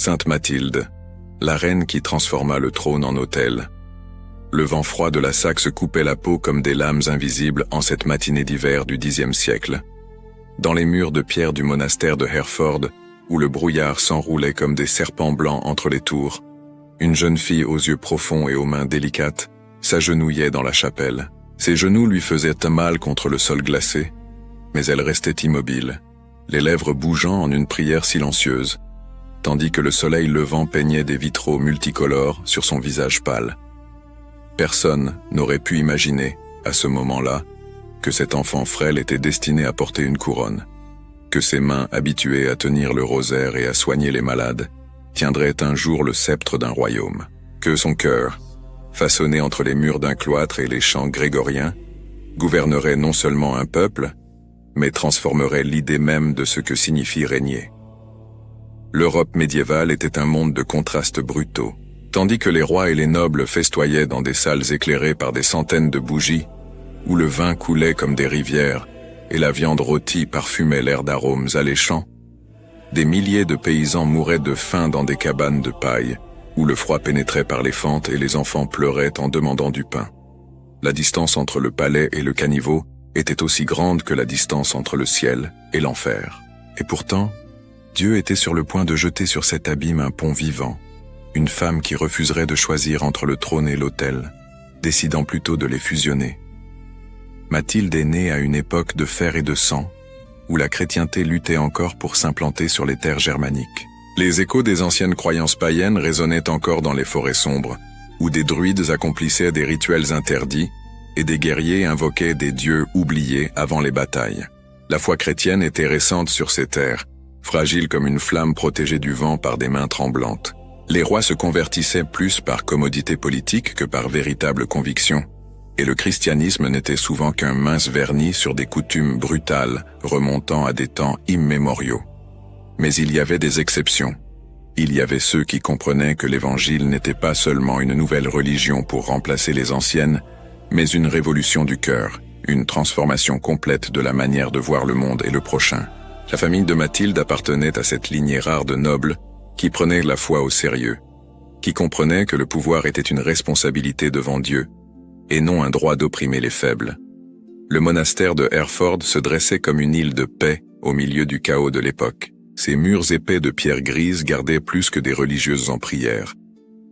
Sainte Mathilde, la reine qui transforma le trône en autel. Le vent froid de la Saxe coupait la peau comme des lames invisibles en cette matinée d'hiver du Xe siècle. Dans les murs de pierre du monastère de Hereford, où le brouillard s'enroulait comme des serpents blancs entre les tours, une jeune fille aux yeux profonds et aux mains délicates s'agenouillait dans la chapelle. Ses genoux lui faisaient mal contre le sol glacé, mais elle restait immobile, les lèvres bougeant en une prière silencieuse, tandis que le soleil levant peignait des vitraux multicolores sur son visage pâle. Personne n'aurait pu imaginer, à ce moment-là, que cet enfant frêle était destiné à porter une couronne, que ses mains habituées à tenir le rosaire et à soigner les malades tiendraient un jour le sceptre d'un royaume, que son cœur, façonné entre les murs d'un cloître et les chants grégoriens, gouvernerait non seulement un peuple, mais transformerait l'idée même de ce que signifie régner. L'Europe médiévale était un monde de contrastes brutaux. Tandis que les rois et les nobles festoyaient dans des salles éclairées par des centaines de bougies, où le vin coulait comme des rivières et la viande rôtie parfumait l'air d'arômes alléchants, des milliers de paysans mouraient de faim dans des cabanes de paille, où le froid pénétrait par les fentes et les enfants pleuraient en demandant du pain. La distance entre le palais et le caniveau était aussi grande que la distance entre le ciel et l'enfer. Et pourtant, Dieu était sur le point de jeter sur cet abîme un pont vivant, une femme qui refuserait de choisir entre le trône et l'autel, décidant plutôt de les fusionner. Mathilde est née à une époque de fer et de sang, où la chrétienté luttait encore pour s'implanter sur les terres germaniques. Les échos des anciennes croyances païennes résonnaient encore dans les forêts sombres, où des druides accomplissaient des rituels interdits et des guerriers invoquaient des dieux oubliés avant les batailles. La foi chrétienne était récente sur ces terres, fragile comme une flamme protégée du vent par des mains tremblantes. Les rois se convertissaient plus par commodité politique que par véritable conviction, et le christianisme n'était souvent qu'un mince vernis sur des coutumes brutales remontant à des temps immémoriaux. Mais il y avait des exceptions. Il y avait ceux qui comprenaient que l'Évangile n'était pas seulement une nouvelle religion pour remplacer les anciennes, mais une révolution du cœur, une transformation complète de la manière de voir le monde et le prochain. La famille de Mathilde appartenait à cette lignée rare de nobles qui prenaient la foi au sérieux, qui comprenaient que le pouvoir était une responsabilité devant Dieu, et non un droit d'opprimer les faibles. Le monastère de Hereford se dressait comme une île de paix au milieu du chaos de l'époque. Ses murs épais de pierre grise gardaient plus que des religieuses en prière.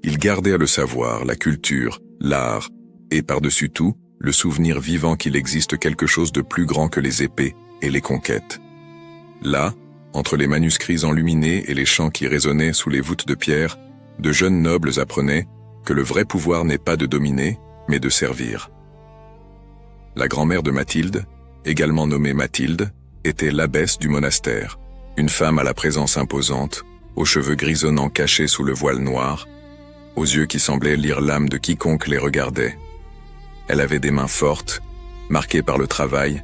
Ils gardèrent le savoir, la culture, l'art, et par-dessus tout, le souvenir vivant qu'il existe quelque chose de plus grand que les épées et les conquêtes. Là, entre les manuscrits enluminés et les chants qui résonnaient sous les voûtes de pierre, de jeunes nobles apprenaient que le vrai pouvoir n'est pas de dominer, mais de servir. La grand-mère de Mathilde, également nommée Mathilde, était l'abbesse du monastère, une femme à la présence imposante, aux cheveux grisonnants cachés sous le voile noir, aux yeux qui semblaient lire l'âme de quiconque les regardait. Elle avait des mains fortes, marquées par le travail,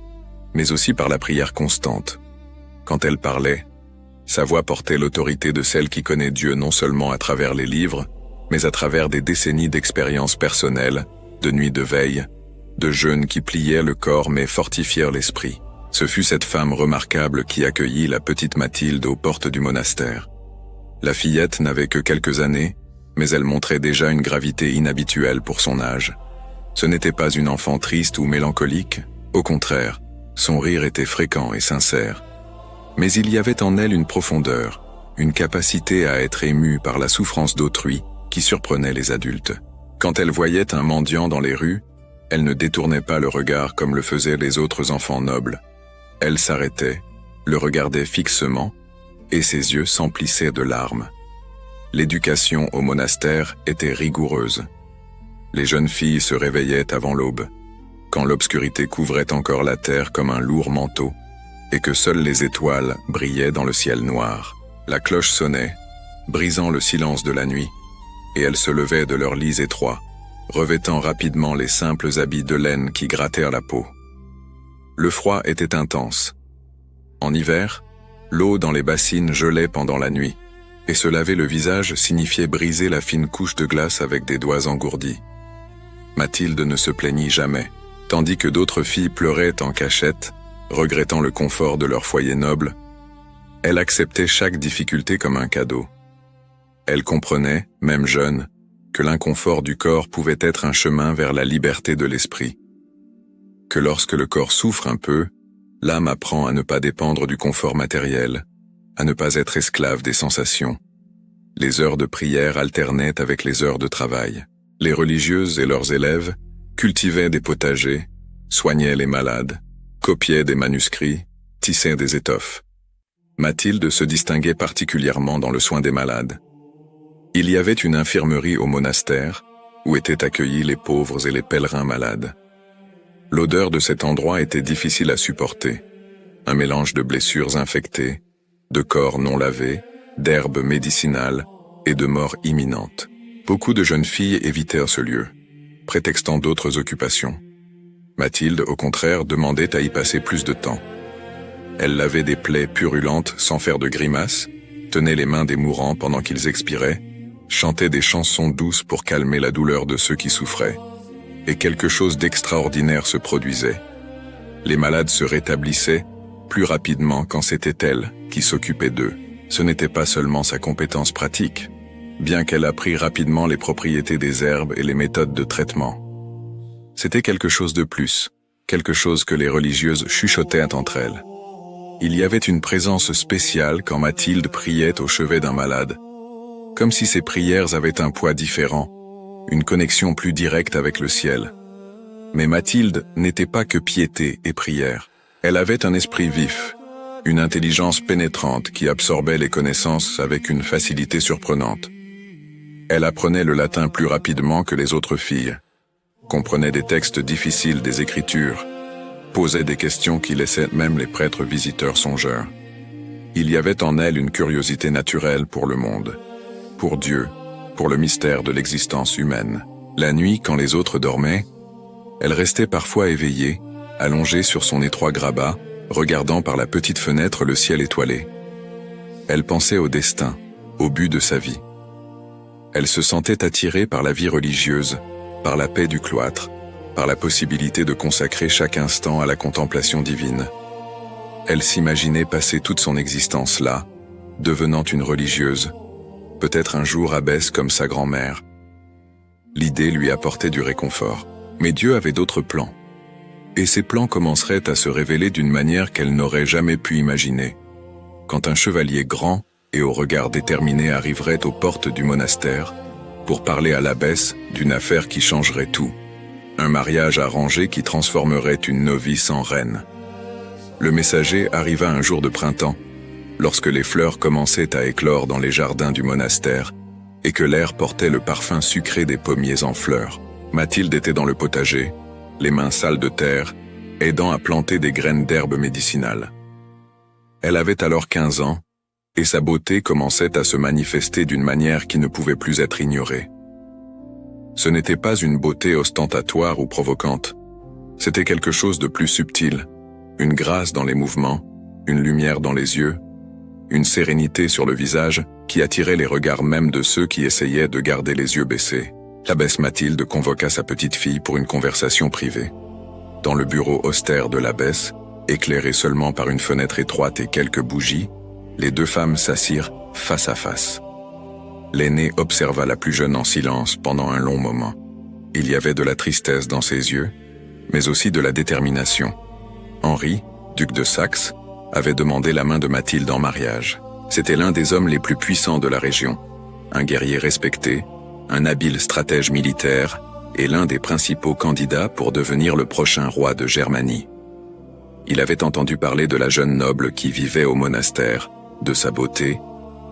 mais aussi par la prière constante. Quand elle parlait, sa voix portait l'autorité de celle qui connaît Dieu non seulement à travers les livres, mais à travers des décennies d'expériences personnelles, de nuits de veille, de jeûnes qui pliaient le corps mais fortifièrent l'esprit. Ce fut cette femme remarquable qui accueillit la petite Mathilde aux portes du monastère. La fillette n'avait que quelques années, mais elle montrait déjà une gravité inhabituelle pour son âge. Ce n'était pas une enfant triste ou mélancolique, au contraire, son rire était fréquent et sincère. Mais il y avait en elle une profondeur, une capacité à être émue par la souffrance d'autrui qui surprenait les adultes. Quand elle voyait un mendiant dans les rues, elle ne détournait pas le regard comme le faisaient les autres enfants nobles. Elle s'arrêtait, le regardait fixement, et ses yeux s'emplissaient de larmes. L'éducation au monastère était rigoureuse. Les jeunes filles se réveillaient avant l'aube, quand l'obscurité couvrait encore la terre comme un lourd manteau, et que seules les étoiles brillaient dans le ciel noir. La cloche sonnait, brisant le silence de la nuit, et elles se levaient de leurs lits étroits, revêtant rapidement les simples habits de laine qui grattèrent la peau. Le froid était intense. En hiver, l'eau dans les bassines gelait pendant la nuit, et se laver le visage signifiait briser la fine couche de glace avec des doigts engourdis. Mathilde ne se plaignit jamais, tandis que d'autres filles pleuraient en cachette, regrettant le confort de leur foyer noble. Elle acceptait chaque difficulté comme un cadeau. Elle comprenait, même jeune, que l'inconfort du corps pouvait être un chemin vers la liberté de l'esprit. Que lorsque le corps souffre un peu, l'âme apprend à ne pas dépendre du confort matériel, à ne pas être esclave des sensations. Les heures de prière alternaient avec les heures de travail. Les religieuses et leurs élèves cultivaient des potagers, soignaient les malades, copiaient des manuscrits, tissaient des étoffes. Mathilde se distinguait particulièrement dans le soin des malades. Il y avait une infirmerie au monastère, où étaient accueillis les pauvres et les pèlerins malades. L'odeur de cet endroit était difficile à supporter. Un mélange de blessures infectées, de corps non lavés, d'herbes médicinales et de morts imminentes. Beaucoup de jeunes filles évitèrent ce lieu, prétextant d'autres occupations. Mathilde, au contraire, demandait à y passer plus de temps. Elle lavait des plaies purulentes sans faire de grimaces, tenait les mains des mourants pendant qu'ils expiraient, chantait des chansons douces pour calmer la douleur de ceux qui souffraient. Et quelque chose d'extraordinaire se produisait. Les malades se rétablissaient plus rapidement quand c'était elle qui s'occupait d'eux. Ce n'était pas seulement sa compétence pratique, bien qu'elle apprit rapidement les propriétés des herbes et les méthodes de traitement. C'était quelque chose de plus, quelque chose que les religieuses chuchotaient entre elles. Il y avait une présence spéciale quand Mathilde priait au chevet d'un malade, comme si ses prières avaient un poids différent, une connexion plus directe avec le ciel. Mais Mathilde n'était pas que piété et prière. Elle avait un esprit vif, une intelligence pénétrante qui absorbait les connaissances avec une facilité surprenante. Elle apprenait le latin plus rapidement que les autres filles, comprenait des textes difficiles des Écritures, posait des questions qui laissaient même les prêtres visiteurs songeurs. Il y avait en elle une curiosité naturelle pour le monde, pour Dieu, pour le mystère de l'existence humaine. La nuit, quand les autres dormaient, elle restait parfois éveillée, allongée sur son étroit grabat, regardant par la petite fenêtre le ciel étoilé. Elle pensait au destin, au but de sa vie. Elle se sentait attirée par la vie religieuse, par la paix du cloître, par la possibilité de consacrer chaque instant à la contemplation divine. Elle s'imaginait passer toute son existence là, devenant une religieuse, peut-être un jour abbesse comme sa grand-mère. L'idée lui apportait du réconfort. Mais Dieu avait d'autres plans. Et ces plans commenceraient à se révéler d'une manière qu'elle n'aurait jamais pu imaginer. Quand un chevalier grand et au regard déterminé arriverait aux portes du monastère, pour parler à l'abbesse d'une affaire qui changerait tout. Un mariage arrangé qui transformerait une novice en reine. Le messager arriva un jour de printemps, lorsque les fleurs commençaient à éclore dans les jardins du monastère, et que l'air portait le parfum sucré des pommiers en fleurs. Mathilde était dans le potager, les mains sales de terre, aidant à planter des graines d'herbes médicinales. Elle avait alors 15 ans, et sa beauté commençait à se manifester d'une manière qui ne pouvait plus être ignorée. Ce n'était pas une beauté ostentatoire ou provocante, c'était quelque chose de plus subtil, une grâce dans les mouvements, une lumière dans les yeux, une sérénité sur le visage qui attirait les regards même de ceux qui essayaient de garder les yeux baissés. L'abbesse Mathilde convoqua sa petite fille pour une conversation privée. Dans le bureau austère de l'abbesse, éclairé seulement par une fenêtre étroite et quelques bougies, les deux femmes s'assirent face à face. L'aînée observa la plus jeune en silence pendant un long moment. Il y avait de la tristesse dans ses yeux, mais aussi de la détermination. Henri, duc de Saxe, avait demandé la main de Mathilde en mariage. C'était l'un des hommes les plus puissants de la région, un guerrier respecté, un habile stratège militaire et l'un des principaux candidats pour devenir le prochain roi de Germanie. Il avait entendu parler de la jeune noble qui vivait au monastère, de sa beauté,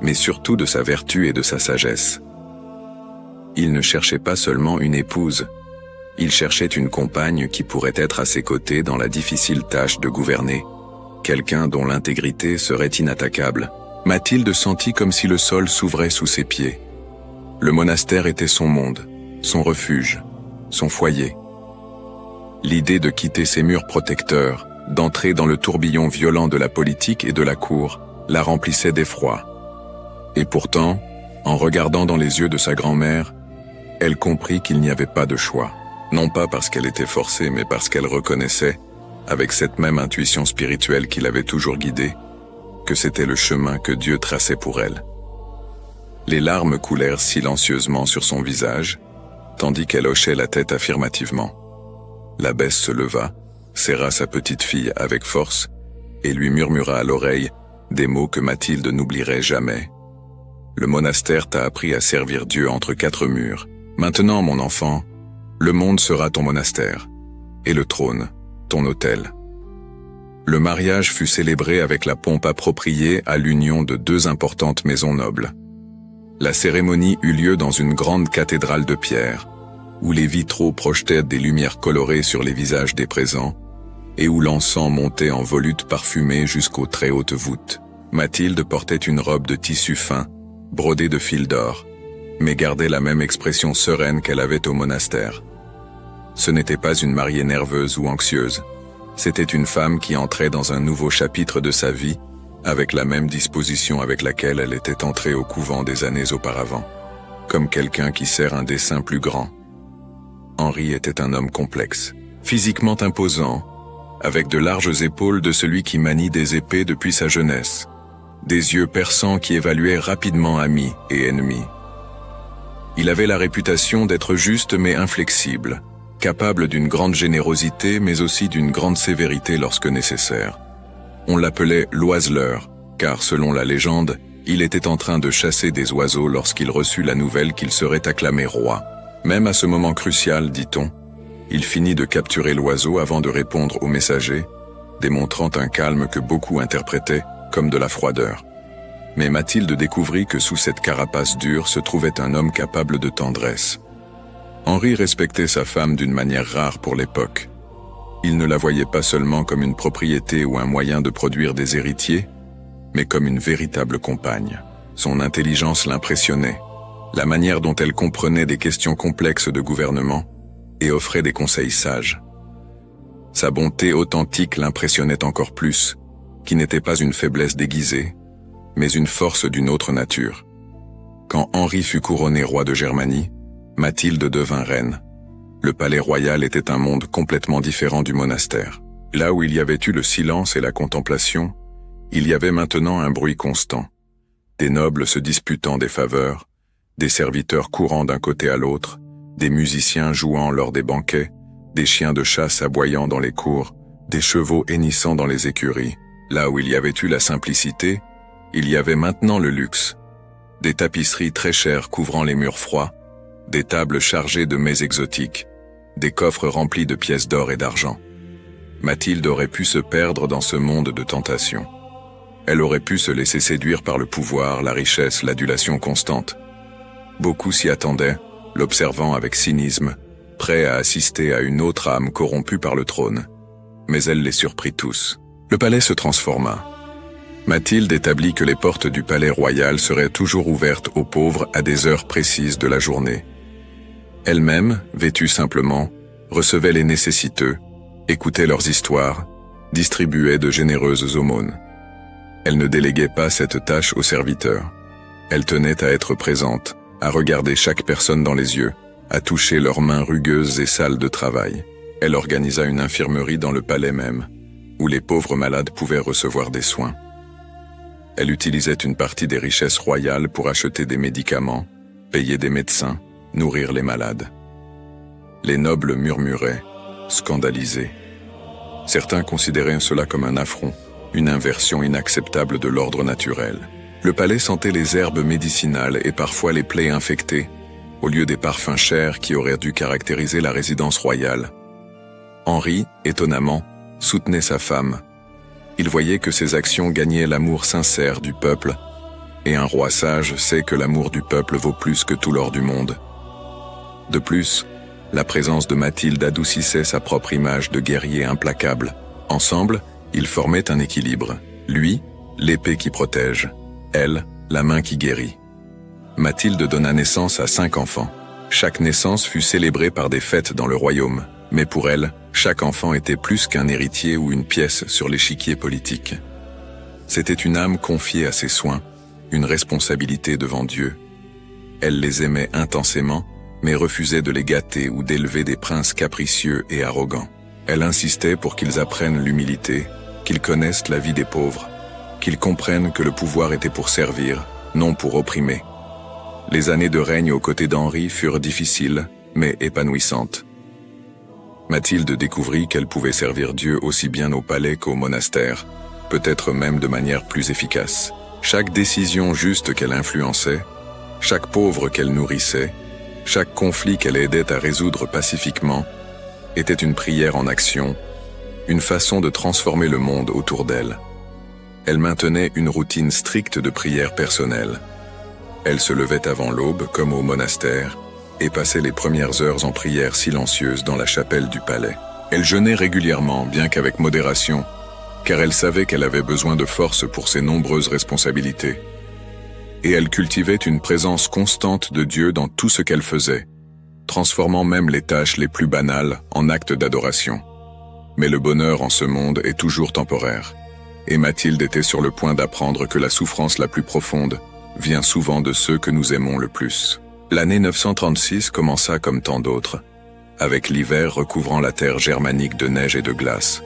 mais surtout de sa vertu et de sa sagesse. Il ne cherchait pas seulement une épouse, il cherchait une compagne qui pourrait être à ses côtés dans la difficile tâche de gouverner, quelqu'un dont l'intégrité serait inattaquable. Mathilde sentit comme si le sol s'ouvrait sous ses pieds. Le monastère était son monde, son refuge, son foyer. L'idée de quitter ses murs protecteurs, d'entrer dans le tourbillon violent de la politique et de la cour, la remplissait d'effroi. Et pourtant, en regardant dans les yeux de sa grand-mère, elle comprit qu'il n'y avait pas de choix. Non pas parce qu'elle était forcée, mais parce qu'elle reconnaissait, avec cette même intuition spirituelle qui l'avait toujours guidée, que c'était le chemin que Dieu traçait pour elle. Les larmes coulèrent silencieusement sur son visage, tandis qu'elle hochait la tête affirmativement. L'abbesse se leva, serra sa petite fille avec force, et lui murmura à l'oreille des mots que Mathilde n'oublierait jamais. Le monastère t'a appris à servir Dieu entre quatre murs. Maintenant, mon enfant, le monde sera ton monastère, et le trône, ton autel. Le mariage fut célébré avec la pompe appropriée à l'union de deux importantes maisons nobles. La cérémonie eut lieu dans une grande cathédrale de pierre, où les vitraux projetaient des lumières colorées sur les visages des présents, et où l'encens montait en volutes parfumées jusqu'aux très hautes voûtes. Mathilde portait une robe de tissu fin, brodée de fils d'or, mais gardait la même expression sereine qu'elle avait au monastère. Ce n'était pas une mariée nerveuse ou anxieuse, c'était une femme qui entrait dans un nouveau chapitre de sa vie, avec la même disposition avec laquelle elle était entrée au couvent des années auparavant, comme quelqu'un qui sert un dessein plus grand. Henri était un homme complexe, physiquement imposant, avec de larges épaules de celui qui manie des épées depuis sa jeunesse, des yeux perçants qui évaluaient rapidement amis et ennemis. Il avait la réputation d'être juste mais inflexible, capable d'une grande générosité mais aussi d'une grande sévérité lorsque nécessaire. On l'appelait l'oiseleur, car selon la légende, il était en train de chasser des oiseaux lorsqu'il reçut la nouvelle qu'il serait acclamé roi. Même à ce moment crucial, dit-on, il finit de capturer l'oiseau avant de répondre au messager, démontrant un calme que beaucoup interprétaient comme de la froideur. Mais Mathilde découvrit que sous cette carapace dure se trouvait un homme capable de tendresse. Henri respectait sa femme d'une manière rare pour l'époque. Il ne la voyait pas seulement comme une propriété ou un moyen de produire des héritiers, mais comme une véritable compagne. Son intelligence l'impressionnait, la manière dont elle comprenait des questions complexes de gouvernement et offrait des conseils sages. Sa bonté authentique l'impressionnait encore plus, qui n'était pas une faiblesse déguisée, mais une force d'une autre nature. Quand Henri fut couronné roi de Germanie, Mathilde devint reine. Le palais royal était un monde complètement différent du monastère. Là où il y avait eu le silence et la contemplation, il y avait maintenant un bruit constant. Des nobles se disputant des faveurs, des serviteurs courant d'un côté à l'autre, des musiciens jouant lors des banquets, des chiens de chasse aboyant dans les cours, des chevaux hennissant dans les écuries. Là où il y avait eu la simplicité, il y avait maintenant le luxe. Des tapisseries très chères couvrant les murs froids, des tables chargées de mets exotiques, des coffres remplis de pièces d'or et d'argent. Mathilde aurait pu se perdre dans ce monde de tentation. Elle aurait pu se laisser séduire par le pouvoir, la richesse, l'adulation constante. Beaucoup s'y attendaient, l'observant avec cynisme, prêts à assister à une autre âme corrompue par le trône. Mais elle les surprit tous. Le palais se transforma. Mathilde établit que les portes du palais royal seraient toujours ouvertes aux pauvres à des heures précises de la journée. Elle-même, vêtue simplement, recevait les nécessiteux, écoutait leurs histoires, distribuait de généreuses aumônes. Elle ne déléguait pas cette tâche aux serviteurs. Elle tenait à être présente, à regarder chaque personne dans les yeux, à toucher leurs mains rugueuses et sales de travail. Elle organisa une infirmerie dans le palais même, où les pauvres malades pouvaient recevoir des soins. Elle utilisait une partie des richesses royales pour acheter des médicaments, payer des médecins, nourrir les malades. Les nobles murmuraient, scandalisés. Certains considéraient cela comme un affront, une inversion inacceptable de l'ordre naturel. Le palais sentait les herbes médicinales et parfois les plaies infectées, au lieu des parfums chers qui auraient dû caractériser la résidence royale. Henri, étonnamment, soutenait sa femme. Il voyait que ses actions gagnaient l'amour sincère du peuple, et un roi sage sait que l'amour du peuple vaut plus que tout l'or du monde. De plus, la présence de Mathilde adoucissait sa propre image de guerrier implacable. Ensemble, ils formaient un équilibre. Lui, l'épée qui protège. Elle, la main qui guérit. Mathilde donna naissance à 5 enfants. Chaque naissance fut célébrée par des fêtes dans le royaume. Mais pour elle, chaque enfant était plus qu'un héritier ou une pièce sur l'échiquier politique. C'était une âme confiée à ses soins, une responsabilité devant Dieu. Elle les aimait intensément, mais refusait de les gâter ou d'élever des princes capricieux et arrogants. Elle insistait pour qu'ils apprennent l'humilité, qu'ils connaissent la vie des pauvres, qu'ils comprennent que le pouvoir était pour servir, non pour opprimer. Les années de règne aux côtés d'Henri furent difficiles, mais épanouissantes. Mathilde découvrit qu'elle pouvait servir Dieu aussi bien au palais qu'au monastère, peut-être même de manière plus efficace. Chaque décision juste qu'elle influençait, chaque pauvre qu'elle nourrissait, chaque conflit qu'elle aidait à résoudre pacifiquement, était une prière en action, une façon de transformer le monde autour d'elle. Elle maintenait une routine stricte de prière personnelle. Elle se levait avant l'aube, comme au monastère, et passait les premières heures en prière silencieuse dans la chapelle du palais. Elle jeûnait régulièrement, bien qu'avec modération, car elle savait qu'elle avait besoin de force pour ses nombreuses responsabilités. Et elle cultivait une présence constante de Dieu dans tout ce qu'elle faisait, transformant même les tâches les plus banales en actes d'adoration. Mais le bonheur en ce monde est toujours temporaire, et Mathilde était sur le point d'apprendre que la souffrance la plus profonde vient souvent de ceux que nous aimons le plus. L'année 936 commença comme tant d'autres, avec l'hiver recouvrant la terre germanique de neige et de glace.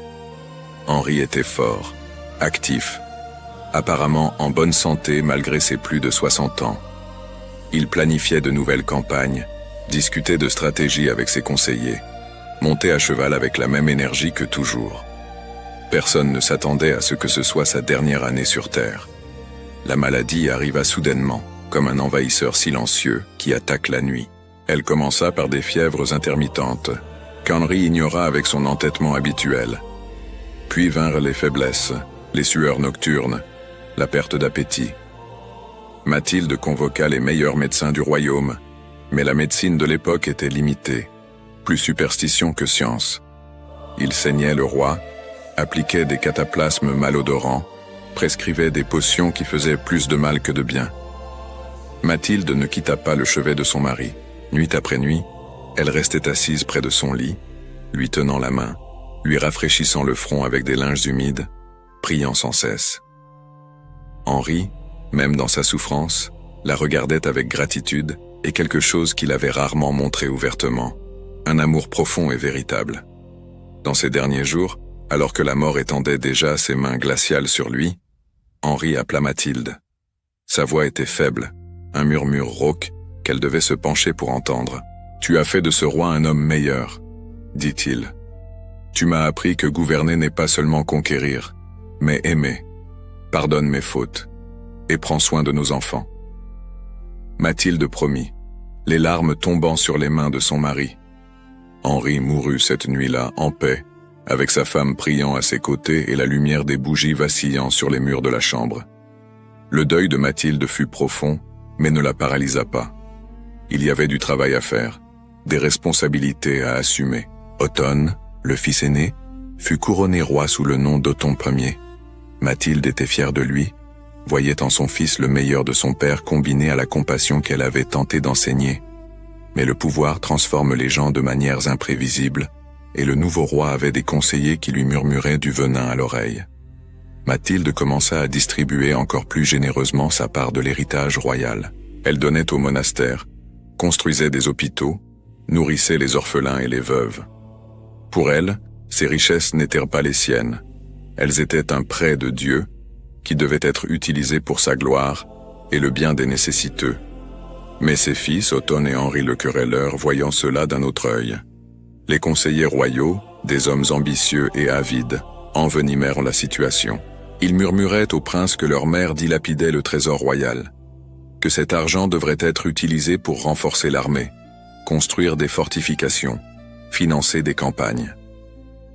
Henri était fort, actif, apparemment en bonne santé malgré ses plus de 60 ans. Il planifiait de nouvelles campagnes, discutait de stratégies avec ses conseillers, montait à cheval avec la même énergie que toujours. Personne ne s'attendait à ce que ce soit sa dernière année sur Terre. La maladie arriva soudainement, comme un envahisseur silencieux qui attaque la nuit. Elle commença par des fièvres intermittentes, qu'Henri ignora avec son entêtement habituel. Puis vinrent les faiblesses, les sueurs nocturnes, la perte d'appétit. Mathilde convoqua les meilleurs médecins du royaume, mais la médecine de l'époque était limitée, plus superstition que science. Il saignait le roi, appliquait des cataplasmes malodorants, prescrivait des potions qui faisaient plus de mal que de bien. Mathilde ne quitta pas le chevet de son mari. Nuit après nuit, elle restait assise près de son lit, lui tenant la main, lui rafraîchissant le front avec des linges humides, priant sans cesse. Henri, même dans sa souffrance, la regardait avec gratitude et quelque chose qu'il avait rarement montré ouvertement, un amour profond et véritable. Dans ces derniers jours, alors que la mort étendait déjà ses mains glaciales sur lui, Henri appela Mathilde. Sa voix était faible, un murmure rauque qu'elle devait se pencher pour entendre. « Tu as fait de ce roi un homme meilleur, » dit-il. « Tu m'as appris que gouverner n'est pas seulement conquérir, mais aimer. Pardonne mes fautes, et prends soin de nos enfants. » Mathilde promit, les larmes tombant sur les mains de son mari. Henri mourut cette nuit-là en paix, avec sa femme priant à ses côtés et la lumière des bougies vacillant sur les murs de la chambre. Le deuil de Mathilde fut profond, mais ne la paralysa pas. Il y avait du travail à faire, des responsabilités à assumer. Othon, le fils aîné, fut couronné roi sous le nom d'Othon Ier. Mathilde était fière de lui, voyait en son fils le meilleur de son père combiné à la compassion qu'elle avait tenté d'enseigner. Mais le pouvoir transforme les gens de manières imprévisibles, et le nouveau roi avait des conseillers qui lui murmuraient du venin à l'oreille. Mathilde commença à distribuer encore plus généreusement sa part de l'héritage royal. Elle donnait au monastère, construisait des hôpitaux, nourrissait les orphelins et les veuves. Pour elle, ces richesses n'étaient pas les siennes. Elles étaient un prêt de Dieu qui devait être utilisé pour sa gloire et le bien des nécessiteux. Mais ses fils, Othon et Henri le Querelleur, voyant cela d'un autre œil. Les conseillers royaux, des hommes ambitieux et avides, envenimèrent la situation. Ils murmuraient au prince que leur mère dilapidait le trésor royal, que cet argent devrait être utilisé pour renforcer l'armée, construire des fortifications, financer des campagnes.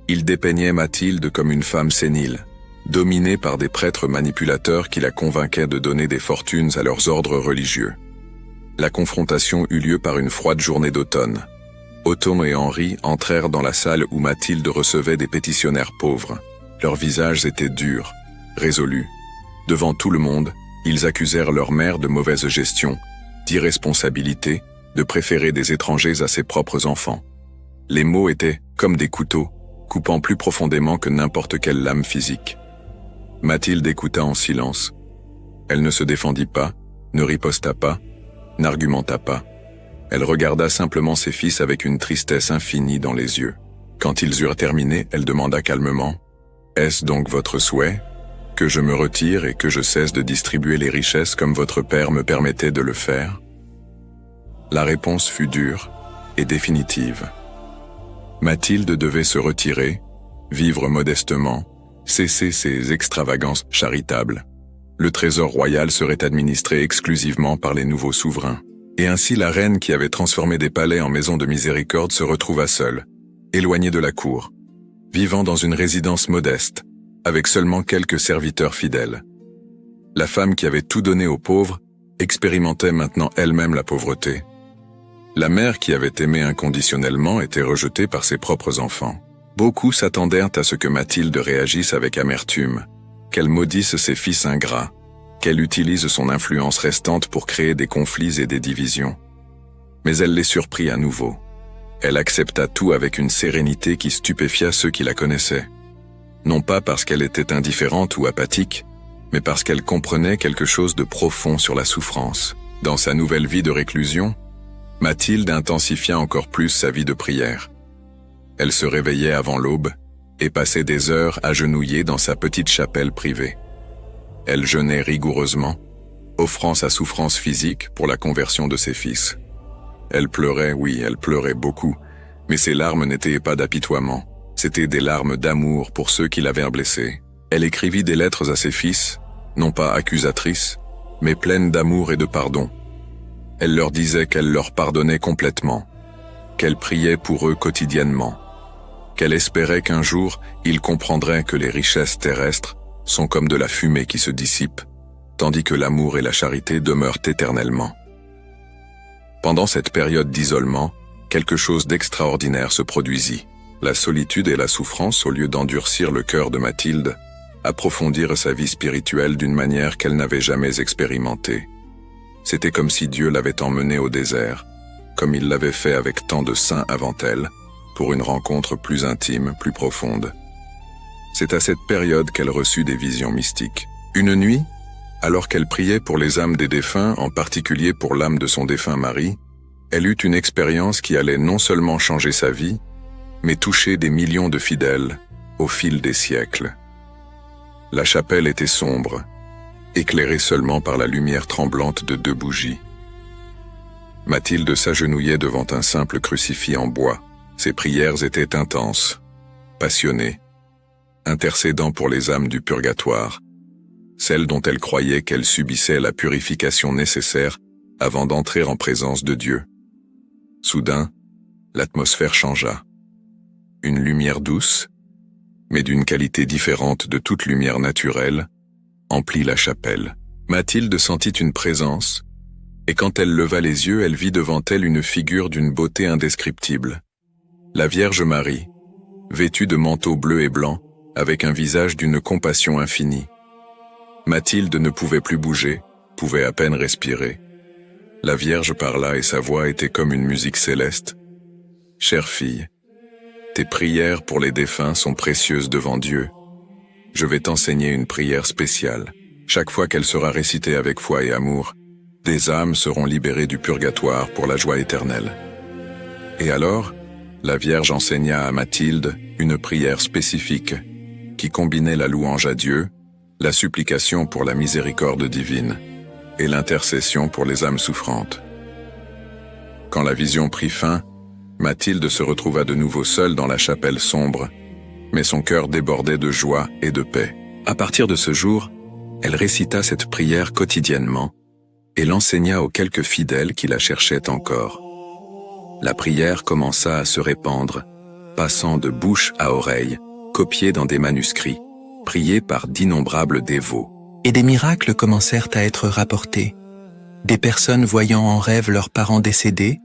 Ils dépeignaient Mathilde comme une femme sénile, dominée par des prêtres manipulateurs qui la convainquaient de donner des fortunes à leurs ordres religieux. La confrontation eut lieu par une froide journée d'automne. Othon et Henri entrèrent dans la salle où Mathilde recevait des pétitionnaires pauvres. Leurs visages étaient durs, résolus. Devant tout le monde, ils accusèrent leur mère de mauvaise gestion, d'irresponsabilité, de préférer des étrangers à ses propres enfants. Les mots étaient comme des couteaux, coupant plus profondément que n'importe quelle lame physique. Mathilde écouta en silence. Elle ne se défendit pas, ne riposta pas, n'argumenta pas. Elle regarda simplement ses fils avec une tristesse infinie dans les yeux. Quand ils eurent terminé, elle demanda calmement « Est-ce donc votre souhait ? Que je me retire et que je cesse de distribuer les richesses comme votre père me permettait de le faire ?» La réponse fut dure et définitive. Mathilde devait se retirer, vivre modestement, cesser ses extravagances charitables. Le trésor royal serait administré exclusivement par les nouveaux souverains. Et ainsi la reine qui avait transformé des palais en maisons de miséricorde se retrouva seule, éloignée de la cour, vivant dans une résidence modeste, avec seulement quelques serviteurs fidèles. La femme qui avait tout donné aux pauvres expérimentait maintenant elle-même la pauvreté. La mère qui avait aimé inconditionnellement était rejetée par ses propres enfants. Beaucoup s'attendèrent à ce que Mathilde réagisse avec amertume, qu'elle maudisse ses fils ingrats, qu'elle utilise son influence restante pour créer des conflits et des divisions. Mais elle les surprit à nouveau. Elle accepta tout avec une sérénité qui stupéfia ceux qui la connaissaient. Non pas parce qu'elle était indifférente ou apathique, mais parce qu'elle comprenait quelque chose de profond sur la souffrance. Dans sa nouvelle vie de réclusion, Mathilde intensifia encore plus sa vie de prière. Elle se réveillait avant l'aube et passait des heures agenouillée dans sa petite chapelle privée. Elle jeûnait rigoureusement, offrant sa souffrance physique pour la conversion de ses fils. Elle pleurait, oui, elle pleurait beaucoup, mais ses larmes n'étaient pas d'apitoiement, c'étaient des larmes d'amour pour ceux qui l'avaient blessée. Elle écrivit des lettres à ses fils, non pas accusatrices, mais pleines d'amour et de pardon. Elle leur disait qu'elle leur pardonnait complètement, qu'elle priait pour eux quotidiennement, qu'elle espérait qu'un jour ils comprendraient que les richesses terrestres sont comme de la fumée qui se dissipe, tandis que l'amour et la charité demeurent éternellement. Pendant cette période d'isolement, quelque chose d'extraordinaire se produisit. La solitude et la souffrance, au lieu d'endurcir le cœur de Mathilde, approfondirent sa vie spirituelle d'une manière qu'elle n'avait jamais expérimentée. C'était comme si Dieu l'avait emmenée au désert, comme il l'avait fait avec tant de saints avant elle, pour une rencontre plus intime, plus profonde. C'est à cette période qu'elle reçut des visions mystiques. Une nuit, alors qu'elle priait pour les âmes des défunts, en particulier pour l'âme de son défunt mari, elle eut une expérience qui allait non seulement changer sa vie, mais toucher des millions de fidèles au fil des siècles. La chapelle était sombre, éclairée seulement par la lumière tremblante de 2 bougies. Mathilde s'agenouillait devant un simple crucifix en bois. Ses prières étaient intenses, passionnées, intercédant pour les âmes du purgatoire, celles dont elle croyait qu'elles subissaient la purification nécessaire avant d'entrer en présence de Dieu. Soudain, l'atmosphère changea. Une lumière douce, mais d'une qualité différente de toute lumière naturelle, emplit la chapelle. Mathilde sentit une présence, et quand elle leva les yeux, elle vit devant elle une figure d'une beauté indescriptible. La Vierge Marie, vêtue de manteau bleu et blanc, avec un visage d'une compassion infinie. Mathilde ne pouvait plus bouger, pouvait à peine respirer. La Vierge parla et sa voix était comme une musique céleste. « Chère fille, tes prières pour les défunts sont précieuses devant Dieu. Je vais t'enseigner une prière spéciale. Chaque fois qu'elle sera récitée avec foi et amour, des âmes seront libérées du purgatoire pour la joie éternelle. » Et alors, la Vierge enseigna à Mathilde une prière spécifique qui combinait la louange à Dieu, la supplication pour la miséricorde divine et l'intercession pour les âmes souffrantes. Quand la vision prit fin, Mathilde se retrouva de nouveau seule dans la chapelle sombre, mais son cœur débordait de joie et de paix. À partir de ce jour, elle récita cette prière quotidiennement et l'enseigna aux quelques fidèles qui la cherchaient encore. La prière commença à se répandre, passant de bouche à oreille, copiée dans des manuscrits, priée par d'innombrables dévots. Et des miracles commencèrent à être rapportés. Des personnes voyant en rêve leurs parents décédés,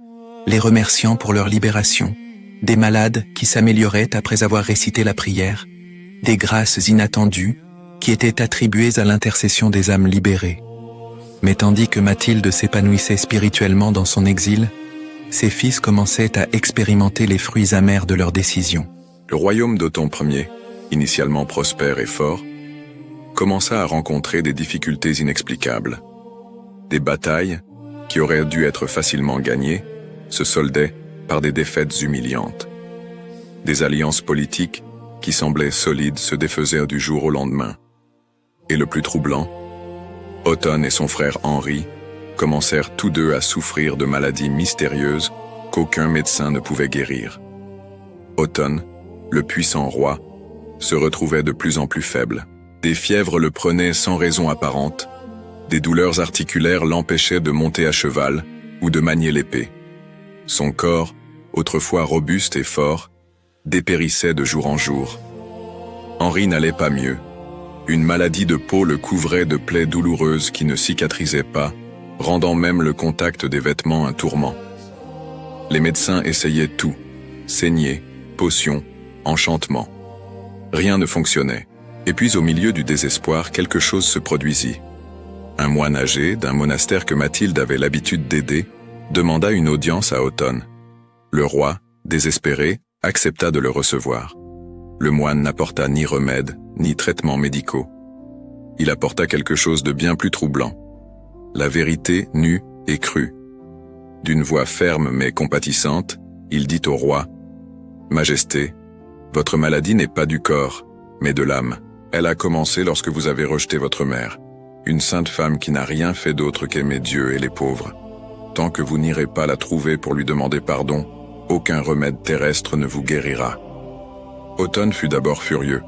les remerciant pour leur libération, des malades qui s'amélioraient après avoir récité la prière, des grâces inattendues qui étaient attribuées à l'intercession des âmes libérées. Mais tandis que Mathilde s'épanouissait spirituellement dans son exil, ses fils commençaient à expérimenter les fruits amers de leurs décisions. Le royaume d'Othon Ier, initialement prospère et fort, commença à rencontrer des difficultés inexplicables. Des batailles, qui auraient dû être facilement gagnées, se soldaient par des défaites humiliantes. Des alliances politiques, qui semblaient solides, se défaisaient du jour au lendemain. Et le plus troublant, Othon et son frère Henri commencèrent tous deux à souffrir de maladies mystérieuses qu'aucun médecin ne pouvait guérir. Othon, le puissant roi, se retrouvait de plus en plus faible. Des fièvres le prenaient sans raison apparente, des douleurs articulaires l'empêchaient de monter à cheval ou de manier l'épée. Son corps, autrefois robuste et fort, dépérissait de jour en jour. Henri n'allait pas mieux. Une maladie de peau le couvrait de plaies douloureuses qui ne cicatrisaient pas, rendant même le contact des vêtements un tourment. Les médecins essayaient tout, saignées, potions, enchantements. Rien ne fonctionnait. Et puis au milieu du désespoir, quelque chose se produisit. Un moine âgé, d'un monastère que Mathilde avait l'habitude d'aider, demanda une audience à Othon. Le roi, désespéré, accepta de le recevoir. Le moine n'apporta ni remède, ni traitements médicaux. Il apporta quelque chose de bien plus troublant. La vérité nue et crue. D'une voix ferme mais compatissante, il dit au roi, « Majesté, votre maladie n'est pas du corps, mais de l'âme. Elle a commencé lorsque vous avez rejeté votre mère, une sainte femme qui n'a rien fait d'autre qu'aimer Dieu et les pauvres. Tant que vous n'irez pas la trouver pour lui demander pardon, aucun remède terrestre ne vous guérira. » Othon fut d'abord furieux.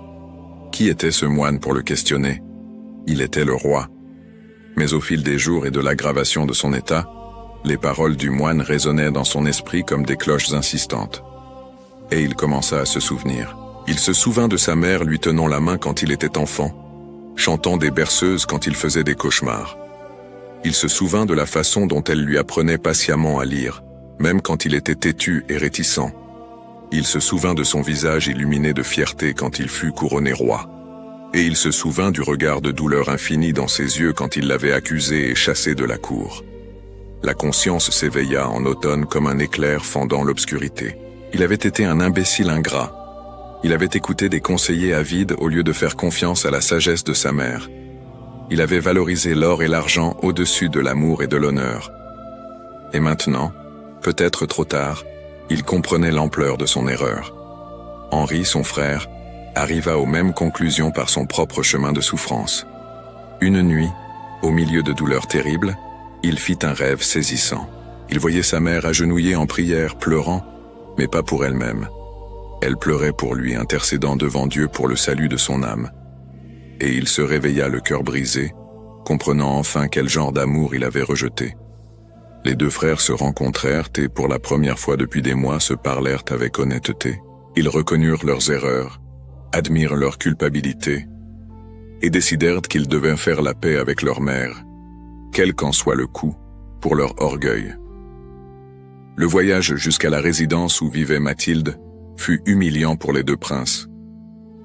Qui était ce moine pour le questionner? Il était le roi. Mais au fil des jours et de l'aggravation de son état, les paroles du moine résonnaient dans son esprit comme des cloches insistantes. Et il commença à se souvenir. Il se souvint de sa mère lui tenant la main quand il était enfant, chantant des berceuses quand il faisait des cauchemars. Il se souvint de la façon dont elle lui apprenait patiemment à lire, même quand il était têtu et réticent. Il se souvint de son visage illuminé de fierté quand il fut couronné roi. Et il se souvint du regard de douleur infinie dans ses yeux quand il l'avait accusé et chassé de la cour. La conscience s'éveilla en Othon comme un éclair fendant l'obscurité. Il avait été un imbécile ingrat. Il avait écouté des conseillers avides au lieu de faire confiance à la sagesse de sa mère. Il avait valorisé l'or et l'argent au-dessus de l'amour et de l'honneur. Et maintenant, peut-être trop tard, il comprenait l'ampleur de son erreur. Henri, son frère, arriva aux mêmes conclusions par son propre chemin de souffrance. Une nuit, au milieu de douleurs terribles, il fit un rêve saisissant. Il voyait sa mère agenouillée en prière, pleurant, mais pas pour elle-même. Elle pleurait pour lui, intercédant devant Dieu pour le salut de son âme. Et il se réveilla le cœur brisé, comprenant enfin quel genre d'amour il avait rejeté. Les deux frères se rencontrèrent et pour la première fois depuis des mois se parlèrent avec honnêteté. Ils reconnurent leurs erreurs, admirent leur culpabilité et décidèrent qu'ils devaient faire la paix avec leur mère, quel qu'en soit le coût, pour leur orgueil. Le voyage jusqu'à la résidence où vivait Mathilde fut humiliant pour les deux princes.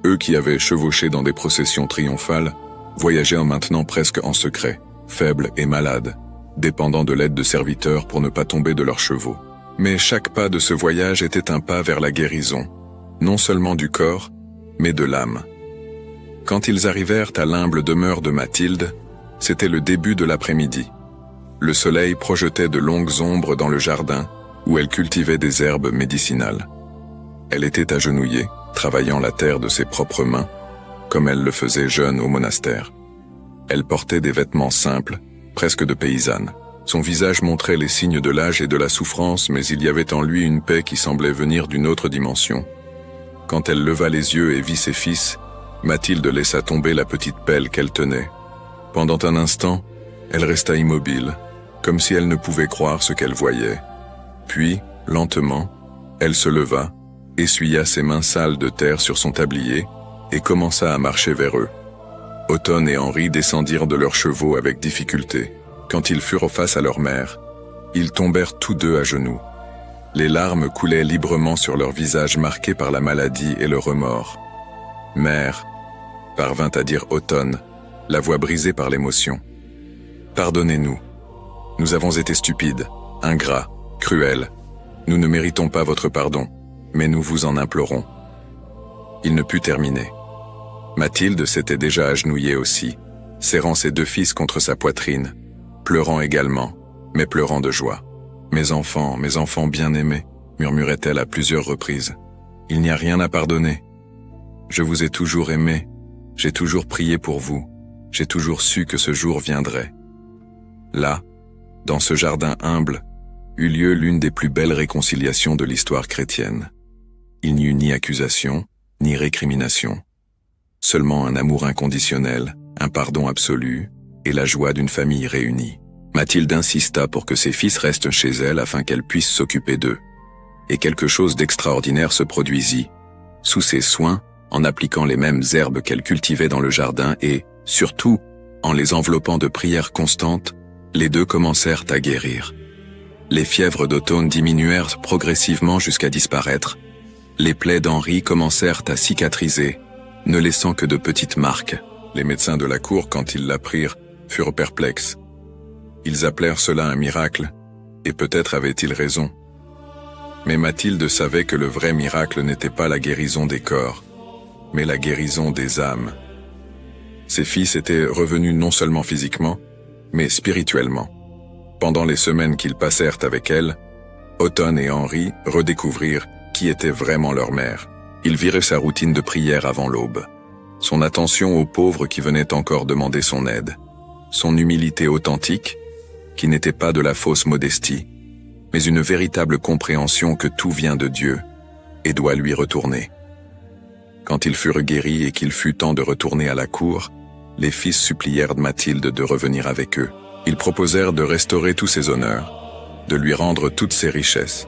Eux qui avaient chevauché dans des processions triomphales, voyageaient maintenant presque en secret, faibles et malades, dépendant de l'aide de serviteurs pour ne pas tomber de leurs chevaux. Mais chaque pas de ce voyage était un pas vers la guérison, non seulement du corps, mais de l'âme. Quand ils arrivèrent à l'humble demeure de Mathilde, c'était le début de l'après-midi. Le soleil projetait de longues ombres dans le jardin, où elle cultivait des herbes médicinales. Elle était agenouillée, travaillant la terre de ses propres mains, comme elle le faisait jeune au monastère. Elle portait des vêtements simples, presque de paysanne. Son visage montrait les signes de l'âge et de la souffrance, mais il y avait en lui une paix qui semblait venir d'une autre dimension. Quand elle leva les yeux et vit ses fils, Mathilde laissa tomber la petite pelle qu'elle tenait. Pendant un instant, elle resta immobile, comme si elle ne pouvait croire ce qu'elle voyait. Puis, lentement, elle se leva, essuya ses mains sales de terre sur son tablier et commença à marcher vers eux. Othon et Henri descendirent de leurs chevaux avec difficulté. Quand ils furent face à leur mère, ils tombèrent tous deux à genoux. Les larmes coulaient librement sur leurs visages marqués par la maladie et le remords. « Mère », parvint à dire Othon, la voix brisée par l'émotion. « Pardonnez-nous. Nous avons été stupides, ingrats, cruels. Nous ne méritons pas votre pardon, mais nous vous en implorons. » Il ne put terminer. Mathilde s'était déjà agenouillée aussi, serrant ses deux fils contre sa poitrine, pleurant également, mais pleurant de joie. « mes enfants bien-aimés », murmurait-elle à plusieurs reprises. « Il n'y a rien à pardonner. Je vous ai toujours aimé, j'ai toujours prié pour vous, j'ai toujours su que ce jour viendrait. » Là, Dans ce jardin humble, eut lieu l'une des plus belles réconciliations de l'histoire chrétienne. Il n'y eut ni accusation, ni récrimination. Seulement un amour inconditionnel, un pardon absolu, et la joie d'une famille réunie. Mathilde insista pour que ses fils restent chez elle afin qu'elle puisse s'occuper d'eux. Et quelque chose d'extraordinaire se produisit, sous ses soins, en appliquant les mêmes herbes qu'elle cultivait dans le jardin et, surtout, en les enveloppant de prières constantes, les deux commencèrent à guérir. Les fièvres d'automne diminuèrent progressivement jusqu'à disparaître. Les plaies d'Henri commencèrent à cicatriser, ne laissant que de petites marques. Les médecins de la cour, quand ils l'apprirent, furent perplexes. Ils appelèrent cela un miracle, et peut-être avaient-ils raison. Mais Mathilde savait que le vrai miracle n'était pas la guérison des corps, mais la guérison des âmes. Ses fils étaient revenus non seulement physiquement, mais spirituellement. Pendant les semaines qu'ils passèrent avec elle, Otton et Henri redécouvrirent qui était vraiment leur mère. Ils virent sa routine de prière avant l'aube, son attention aux pauvres qui venaient encore demander son aide, son humilité authentique, qui n'était pas de la fausse modestie, mais une véritable compréhension que tout vient de Dieu et doit lui retourner. Quand ils furent guéris et qu'il fut temps de retourner à la cour, les fils supplièrent Mathilde de revenir avec eux. Ils proposèrent de restaurer tous ses honneurs, de lui rendre toutes ses richesses,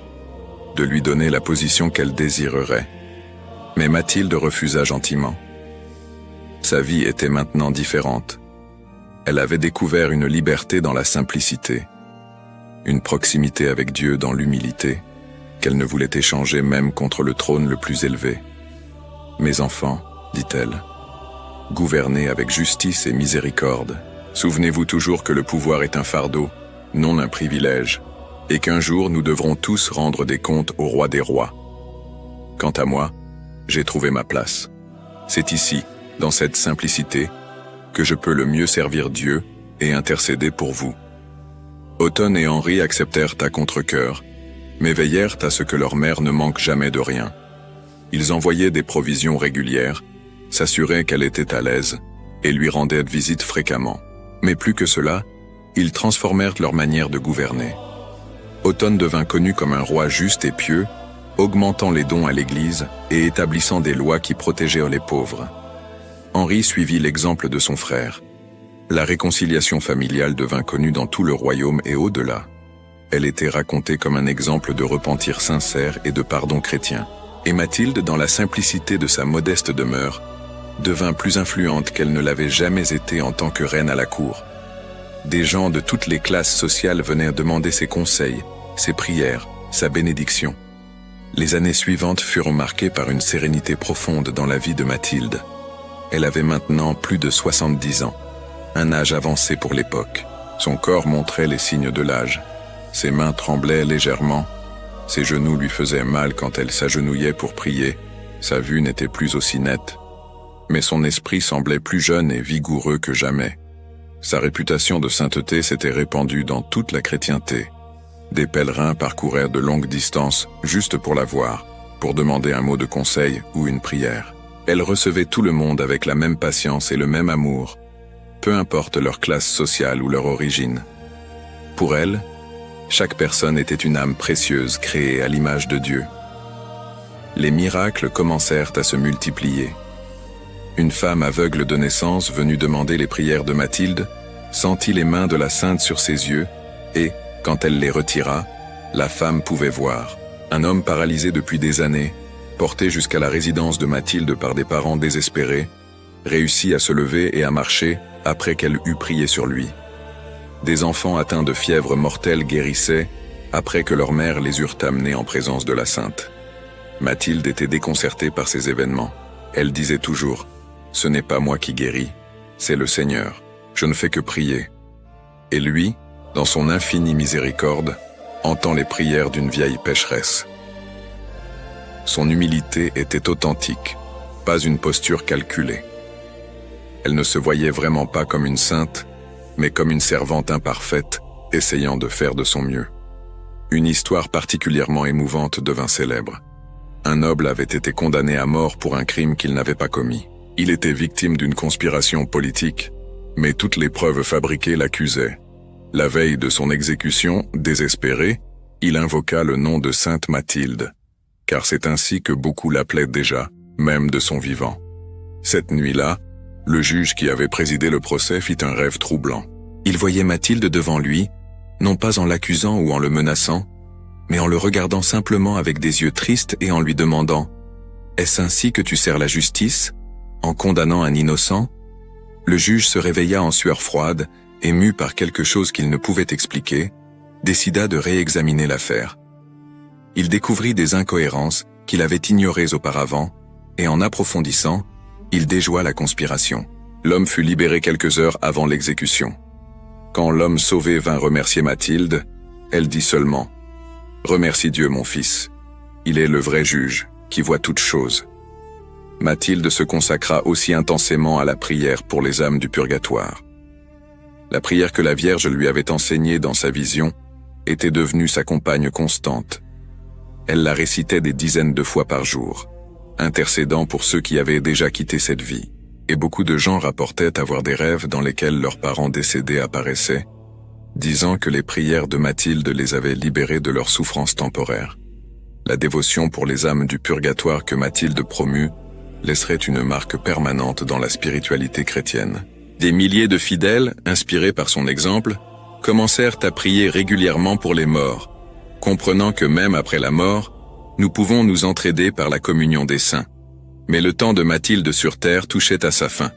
de lui donner la position qu'elle désirerait. Mais Mathilde refusa gentiment. Sa vie était maintenant différente. Elle avait découvert une liberté dans la simplicité, une proximité avec Dieu dans l'humilité, qu'elle ne voulait échanger même contre le trône le plus élevé. « Mes enfants, dit-elle, gouvernez avec justice et miséricorde. Souvenez-vous toujours que le pouvoir est un fardeau, non un privilège, et qu'un jour nous devrons tous rendre des comptes au roi des rois. Quant à moi, j'ai trouvé ma place. C'est ici, dans cette simplicité, que je peux le mieux servir Dieu et intercéder pour vous. » Otton et Henri acceptèrent à contre-cœur, mais veillèrent à ce que leur mère ne manque jamais de rien. Ils envoyaient des provisions régulières, s'assuraient qu'elle était à l'aise, et lui rendaient visite fréquemment. Mais plus que cela, ils transformèrent leur manière de gouverner. Otton devint connu comme un roi juste et pieux, augmentant les dons à l'Église et établissant des lois qui protégeaient les pauvres. Henri suivit l'exemple de son frère. La réconciliation familiale devint connue dans tout le royaume et au-delà. Elle était racontée comme un exemple de repentir sincère et de pardon chrétien. Et Mathilde, dans la simplicité de sa modeste demeure, devint plus influente qu'elle ne l'avait jamais été en tant que reine à la cour. Des gens de toutes les classes sociales venaient demander ses conseils, ses prières, sa bénédiction. Les années suivantes furent marquées par une sérénité profonde dans la vie de Mathilde. Elle avait maintenant plus de 70 ans, un âge avancé pour l'époque. Son corps montrait les signes de l'âge. Ses mains tremblaient légèrement. Ses genoux lui faisaient mal quand elle s'agenouillait pour prier. Sa vue n'était plus aussi nette. Mais son esprit semblait plus jeune et vigoureux que jamais. Sa réputation de sainteté s'était répandue dans toute la chrétienté. Des pèlerins parcourèrent de longues distances juste pour la voir, pour demander un mot de conseil ou une prière. Elle recevait tout le monde avec la même patience et le même amour, peu importe leur classe sociale ou leur origine. Pour elle, chaque personne était une âme précieuse créée à l'image de Dieu. Les miracles commencèrent à se multiplier. Une femme aveugle de naissance venue demander les prières de Mathilde sentit les mains de la sainte sur ses yeux et, quand elle les retira, la femme pouvait voir. Un homme paralysé depuis des années, porté jusqu'à la résidence de Mathilde par des parents désespérés, réussit à se lever et à marcher après qu'elle eut prié sur lui. Des enfants atteints de fièvre mortelle guérissaient après que leur mère les eurent amenés en présence de la sainte. Mathilde était déconcertée par ces événements. Elle disait toujours « Ce n'est pas moi qui guéris, c'est le Seigneur. Je ne fais que prier. » Et lui, dans son infinie miséricorde, entend les prières d'une vieille pécheresse. Son humilité était authentique, pas une posture calculée. Elle ne se voyait vraiment pas comme une sainte, mais comme une servante imparfaite, essayant de faire de son mieux. Une histoire particulièrement émouvante devint célèbre. Un noble avait été condamné à mort pour un crime qu'il n'avait pas commis. Il était victime d'une conspiration politique, mais toutes les preuves fabriquées l'accusaient. La veille de son exécution, désespéré, il invoqua le nom de Sainte Mathilde, car c'est ainsi que beaucoup l'appelaient déjà, même de son vivant. Cette nuit-là, le juge qui avait présidé le procès fit un rêve troublant. Il voyait Mathilde devant lui, non pas en l'accusant ou en le menaçant, mais en le regardant simplement avec des yeux tristes et en lui demandant « Est-ce ainsi que tu sers la justice, en condamnant un innocent ?» Le juge se réveilla en sueur froide et mu par quelque chose qu'il ne pouvait expliquer, décida de réexaminer l'affaire. Il découvrit des incohérences qu'il avait ignorées auparavant et en approfondissant, il déjoua la conspiration. L'homme fut libéré quelques heures avant l'exécution. Quand l'homme sauvé vint remercier Mathilde, elle dit seulement « Remercie Dieu, mon fils. Il est le vrai juge, qui voit toutes choses. » Mathilde se consacra aussi intensément à la prière pour les âmes du purgatoire. La prière que la Vierge lui avait enseignée dans sa vision était devenue sa compagne constante. Elle la récitait des dizaines de fois par jour, intercédant pour ceux qui avaient déjà quitté cette vie. Et beaucoup de gens rapportaient avoir des rêves dans lesquels leurs parents décédés apparaissaient, disant que les prières de Mathilde les avaient libérés de leurs souffrances temporaires. La dévotion pour les âmes du purgatoire que Mathilde promut laisserait une marque permanente dans la spiritualité chrétienne. Des milliers de fidèles, inspirés par son exemple, commencèrent à prier régulièrement pour les morts, comprenant que même après la mort, nous pouvons nous entraider par la communion des saints. Mais le temps de Mathilde sur terre touchait à sa fin.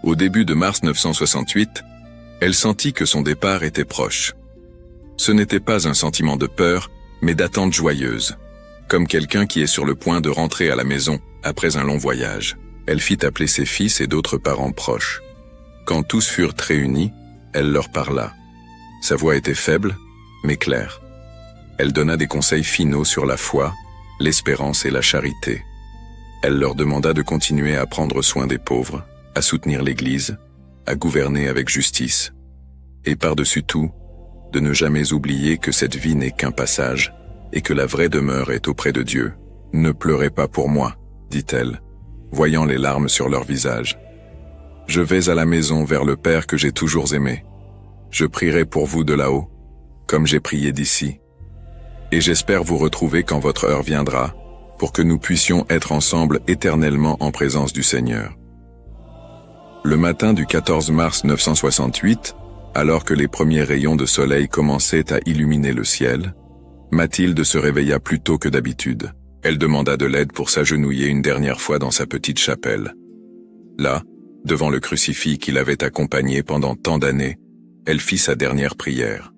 Au début de mars 968, elle sentit que son départ était proche. Ce n'était pas un sentiment de peur, mais d'attente joyeuse, comme quelqu'un qui est sur le point de rentrer à la maison après un long voyage. Elle fit appeler ses fils et d'autres parents proches. Quand tous furent réunis, elle leur parla. Sa voix était faible, mais claire. Elle donna des conseils finaux sur la foi, l'espérance et la charité. Elle leur demanda de continuer à prendre soin des pauvres, à soutenir l'Église, à gouverner avec justice. Et par-dessus tout, de ne jamais oublier que cette vie n'est qu'un passage et que la vraie demeure est auprès de Dieu. « Ne pleurez pas pour moi, dit-elle, voyant les larmes sur leur visage. Je vais à la maison vers le Père que j'ai toujours aimé. Je prierai pour vous de là-haut, comme j'ai prié d'ici. Et j'espère vous retrouver quand votre heure viendra, pour que nous puissions être ensemble éternellement en présence du Seigneur. » Le matin du 14 mars 968, alors que les premiers rayons de soleil commençaient à illuminer le ciel, Mathilde se réveilla plus tôt que d'habitude. Elle demanda de l'aide pour s'agenouiller une dernière fois dans sa petite chapelle. Là, devant le crucifix qui l'avait accompagnée pendant tant d'années, elle fit sa dernière prière.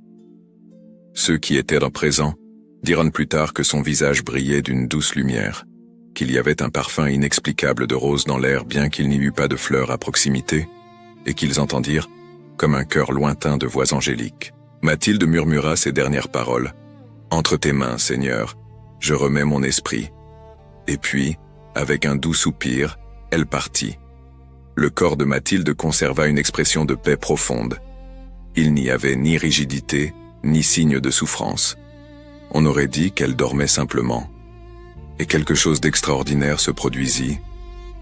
Ceux qui étaient présents diront plus tard que son visage brillait d'une douce lumière, qu'il y avait un parfum inexplicable de rose dans l'air bien qu'il n'y eût pas de fleurs à proximité, et qu'ils entendirent, comme un chœur lointain de voix angéliques. Mathilde murmura ces dernières paroles. « Entre tes mains, Seigneur, je remets mon esprit. » Et puis, avec un doux soupir, elle partit. Le corps de Mathilde conserva une expression de paix profonde. Il n'y avait ni rigidité, ni signe de souffrance. On aurait dit qu'elle dormait simplement. Et quelque chose d'extraordinaire se produisit.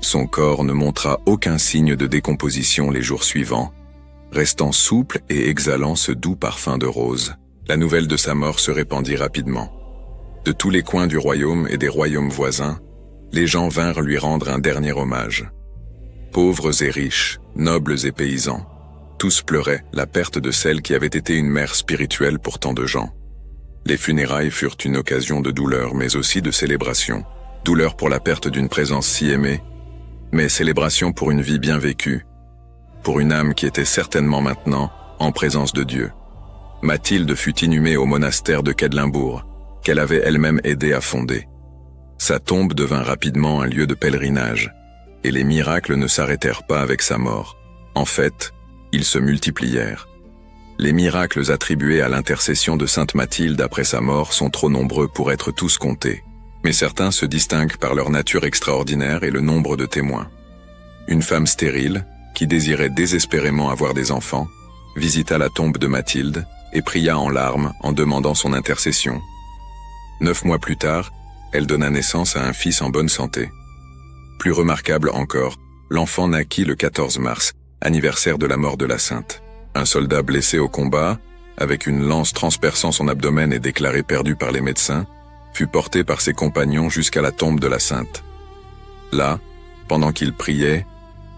Son corps ne montra aucun signe de décomposition les jours suivants, restant souple et exhalant ce doux parfum de rose. La nouvelle de sa mort se répandit rapidement. De tous les coins du royaume et des royaumes voisins, les gens vinrent lui rendre un dernier hommage. Pauvres et riches, nobles et paysans, tous pleuraient la perte de celle qui avait été une mère spirituelle pour tant de gens. Les funérailles furent une occasion de douleur, mais aussi de célébration. Douleur pour la perte d'une présence si aimée, mais célébration pour une vie bien vécue, pour une âme qui était certainement maintenant en présence de Dieu. Mathilde fut inhumée au monastère de Quedlinbourg, qu'elle avait elle-même aidé à fonder. Sa tombe devint rapidement un lieu de pèlerinage, et les miracles ne s'arrêtèrent pas avec sa mort. En fait, ils se multiplièrent. Les miracles attribués à l'intercession de Sainte Mathilde après sa mort sont trop nombreux pour être tous comptés, mais certains se distinguent par leur nature extraordinaire et le nombre de témoins. Une femme stérile, qui désirait désespérément avoir des enfants, visita la tombe de Mathilde et pria en larmes en demandant son intercession. 9 mois plus tard, elle donna naissance à un fils en bonne santé. Plus remarquable encore, l'enfant naquit le 14 mars, anniversaire de la mort de la sainte. Un soldat blessé au combat, avec une lance transperçant son abdomen et déclarée perdue par les médecins, fut porté par ses compagnons jusqu'à la tombe de la sainte. Là, pendant qu'il priait,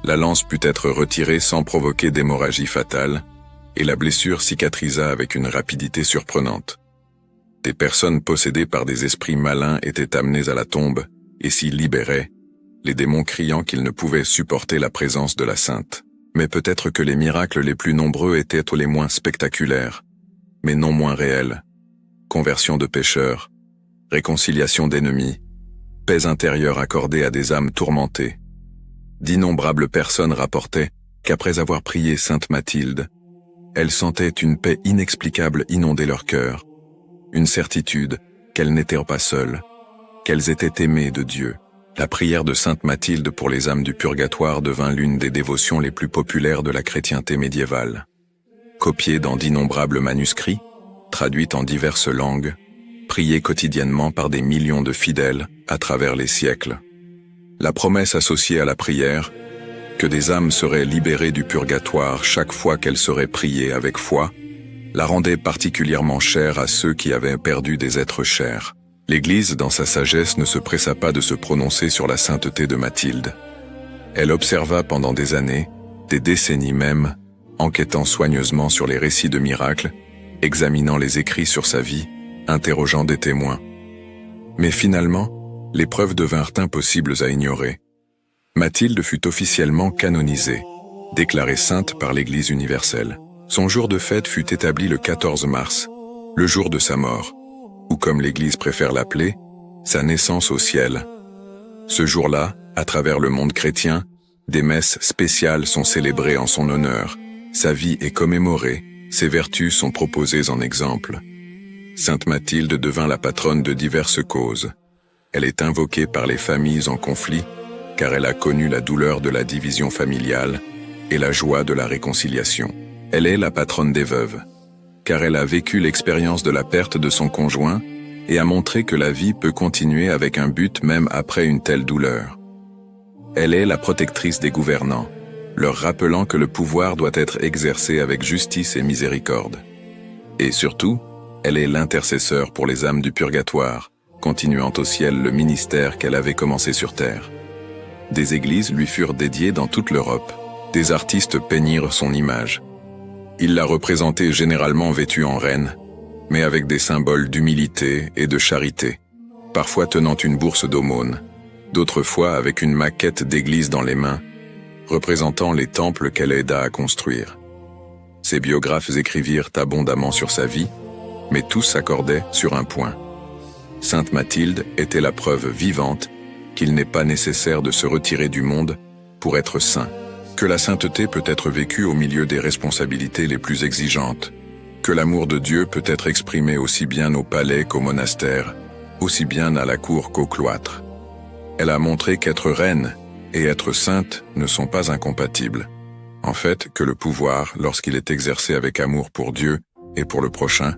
la lance put être retirée sans provoquer d'hémorragie fatale, et la blessure cicatrisa avec une rapidité surprenante. Des personnes possédées par des esprits malins étaient amenées à la tombe et s'y libéraient, les démons criant qu'ils ne pouvaient supporter la présence de la sainte. Mais peut-être que les miracles les plus nombreux étaient les moins spectaculaires, mais non moins réels. Conversion de pécheurs, réconciliation d'ennemis, paix intérieure accordée à des âmes tourmentées. D'innombrables personnes rapportaient qu'après avoir prié Sainte Mathilde, elles sentaient une paix inexplicable inonder leur cœur, une certitude qu'elles n'étaient pas seules, qu'elles étaient aimées de Dieu. La prière de Sainte Mathilde pour les âmes du purgatoire devint l'une des dévotions les plus populaires de la chrétienté médiévale. Copiée dans d'innombrables manuscrits, traduite en diverses langues, priée quotidiennement par des millions de fidèles à travers les siècles. La promesse associée à la prière, que des âmes seraient libérées du purgatoire chaque fois qu'elles seraient priées avec foi, la rendait particulièrement chère à ceux qui avaient perdu des êtres chers. L'Église, dans sa sagesse, ne se pressa pas de se prononcer sur la sainteté de Mathilde. Elle observa pendant des années, des décennies même, enquêtant soigneusement sur les récits de miracles, examinant les écrits sur sa vie, interrogeant des témoins. Mais finalement, les preuves devinrent impossibles à ignorer. Mathilde fut officiellement canonisée, déclarée sainte par l'Église universelle. Son jour de fête fut établi le 14 mars, le jour de sa mort, ou comme l'Église préfère l'appeler, sa naissance au ciel. Ce jour-là, à travers le monde chrétien, des messes spéciales sont célébrées en son honneur, sa vie est commémorée, ses vertus sont proposées en exemple. Sainte Mathilde devint la patronne de diverses causes. Elle est invoquée par les familles en conflit, car elle a connu la douleur de la division familiale et la joie de la réconciliation. Elle est la patronne des veuves, car elle a vécu l'expérience de la perte de son conjoint et a montré que la vie peut continuer avec un but même après une telle douleur. Elle est la protectrice des gouvernants, leur rappelant que le pouvoir doit être exercé avec justice et miséricorde. Et surtout, elle est l'intercesseur pour les âmes du purgatoire, continuant au ciel le ministère qu'elle avait commencé sur terre. Des églises lui furent dédiées dans toute l'Europe. Des artistes peignirent son image. Ils la représentaient généralement vêtue en reine, mais avec des symboles d'humilité et de charité, parfois tenant une bourse d'aumône, d'autres fois avec une maquette d'église dans les mains, représentant les temples qu'elle aida à construire. Ses biographes écrivirent abondamment sur sa vie, mais tous s'accordaient sur un point. Sainte Mathilde était la preuve vivante qu'il n'est pas nécessaire de se retirer du monde pour être saint, que la sainteté peut être vécue au milieu des responsabilités les plus exigeantes, que l'amour de Dieu peut être exprimé aussi bien au palais qu'au monastère, aussi bien à la cour qu'au cloître. Elle a montré qu'être reine et être sainte ne sont pas incompatibles. En fait, que le pouvoir, lorsqu'il est exercé avec amour pour Dieu et pour le prochain,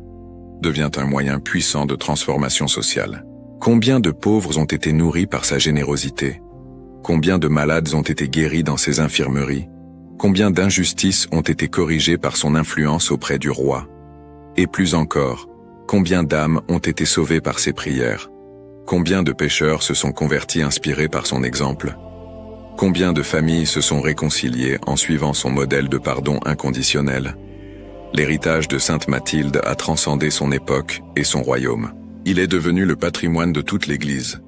devient un moyen puissant de transformation sociale. Combien de pauvres ont été nourris par sa générosité? Combien de malades ont été guéris dans ses infirmeries? Combien d'injustices ont été corrigées par son influence auprès du roi? Et plus encore, combien d'âmes ont été sauvées par ses prières? Combien de pécheurs se sont convertis inspirés par son exemple? Combien de familles se sont réconciliées en suivant son modèle de pardon inconditionnel? L'héritage de Sainte Mathilde a transcendé son époque et son royaume. Il est devenu le patrimoine de toute l'Église,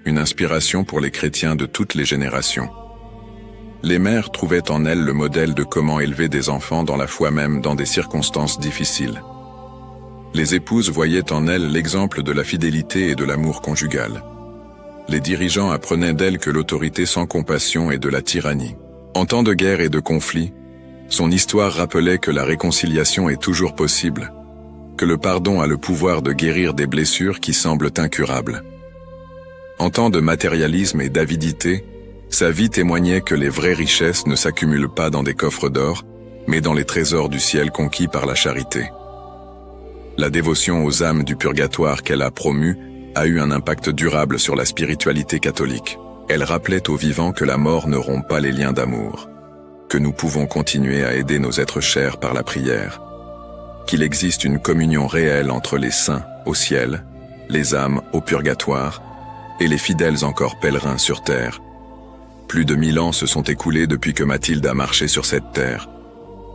une inspiration pour les chrétiens de toutes les générations. Les mères trouvaient en elle le modèle de comment élever des enfants dans la foi même dans des circonstances difficiles. Les épouses voyaient en elle l'exemple de la fidélité et de l'amour conjugal. Les dirigeants apprenaient d'elle que l'autorité sans compassion est de la tyrannie. En temps de guerre et de conflit, son histoire rappelait que la réconciliation est toujours possible, que le pardon a le pouvoir de guérir des blessures qui semblent incurables. En temps de matérialisme et d'avidité, sa vie témoignait que les vraies richesses ne s'accumulent pas dans des coffres d'or, mais dans les trésors du ciel conquis par la charité. La dévotion aux âmes du purgatoire qu'elle a promues a eu un impact durable sur la spiritualité catholique. Elle rappelait aux vivants que la mort ne rompt pas les liens d'amour, que nous pouvons continuer à aider nos êtres chers par la prière, qu'il existe une communion réelle entre les saints au ciel, les âmes au purgatoire, et les fidèles encore pèlerins sur terre. Plus de 1000 ans se sont écoulés depuis que Mathilde a marché sur cette terre.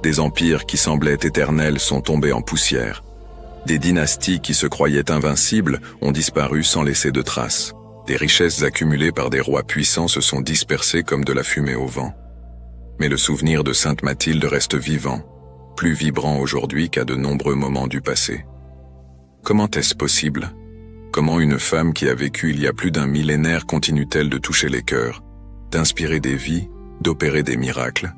Des empires qui semblaient éternels sont tombés en poussière. Des dynasties qui se croyaient invincibles ont disparu sans laisser de traces. Des richesses accumulées par des rois puissants se sont dispersées comme de la fumée au vent. Mais le souvenir de Sainte Mathilde reste vivant, plus vibrant aujourd'hui qu'à de nombreux moments du passé. Comment est-ce possible? Comment une femme qui a vécu il y a plus d'un millénaire continue-t-elle de toucher les cœurs, d'inspirer des vies, d'opérer des miracles?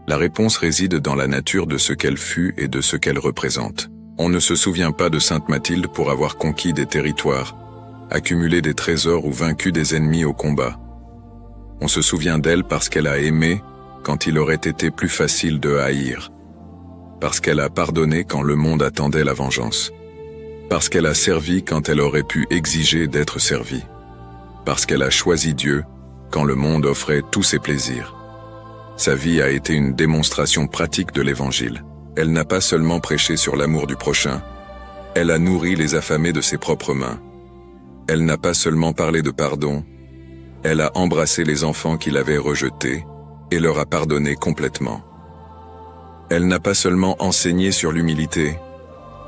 La réponse réside dans la nature de ce qu'elle fut et de ce qu'elle représente. On ne se souvient pas de Sainte Mathilde pour avoir conquis des territoires, accumulé des trésors ou vaincu des ennemis au combat. On se souvient d'elle parce qu'elle a aimé quand il aurait été plus facile de haïr, parce qu'elle a pardonné quand le monde attendait la vengeance, parce qu'elle a servi quand elle aurait pu exiger d'être servie, parce qu'elle a choisi Dieu quand le monde offrait tous ses plaisirs. Sa vie a été une démonstration pratique de l'Évangile. Elle n'a pas seulement prêché sur l'amour du prochain, elle a nourri les affamés de ses propres mains. Elle n'a pas seulement parlé de pardon, elle a embrassé les enfants qui l'avaient rejetés et leur a pardonné complètement. Elle n'a pas seulement enseigné sur l'humilité,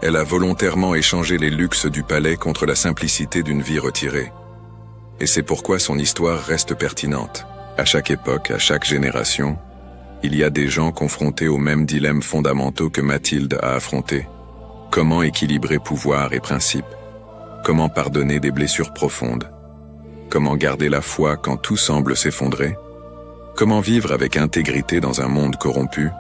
elle a volontairement échangé les luxes du palais contre la simplicité d'une vie retirée. Et c'est pourquoi son histoire reste pertinente. À chaque époque, à chaque génération, il y a des gens confrontés aux mêmes dilemmes fondamentaux que Mathilde a affrontés. Comment équilibrer pouvoir et principe? Comment pardonner des blessures profondes? Comment garder la foi quand tout semble s'effondrer? Comment vivre avec intégrité dans un monde corrompu?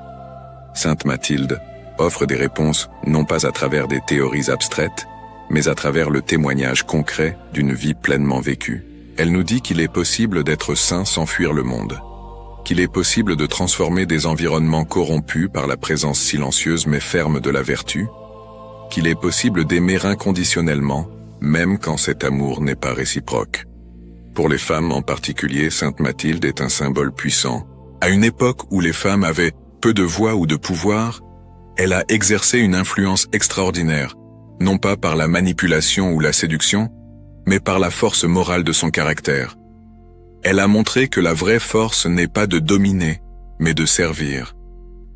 Sainte Mathilde offre des réponses non pas à travers des théories abstraites, mais à travers le témoignage concret d'une vie pleinement vécue. Elle nous dit qu'il est possible d'être saint sans fuir le monde, qu'il est possible de transformer des environnements corrompus par la présence silencieuse mais ferme de la vertu, qu'il est possible d'aimer inconditionnellement, même quand cet amour n'est pas réciproque. Pour les femmes en particulier, Sainte Mathilde est un symbole puissant. À une époque où les femmes avaient peu de voix ou de pouvoir, elle a exercé une influence extraordinaire, non pas par la manipulation ou la séduction, mais par la force morale de son caractère. Elle a montré que la vraie force n'est pas de dominer, mais de servir,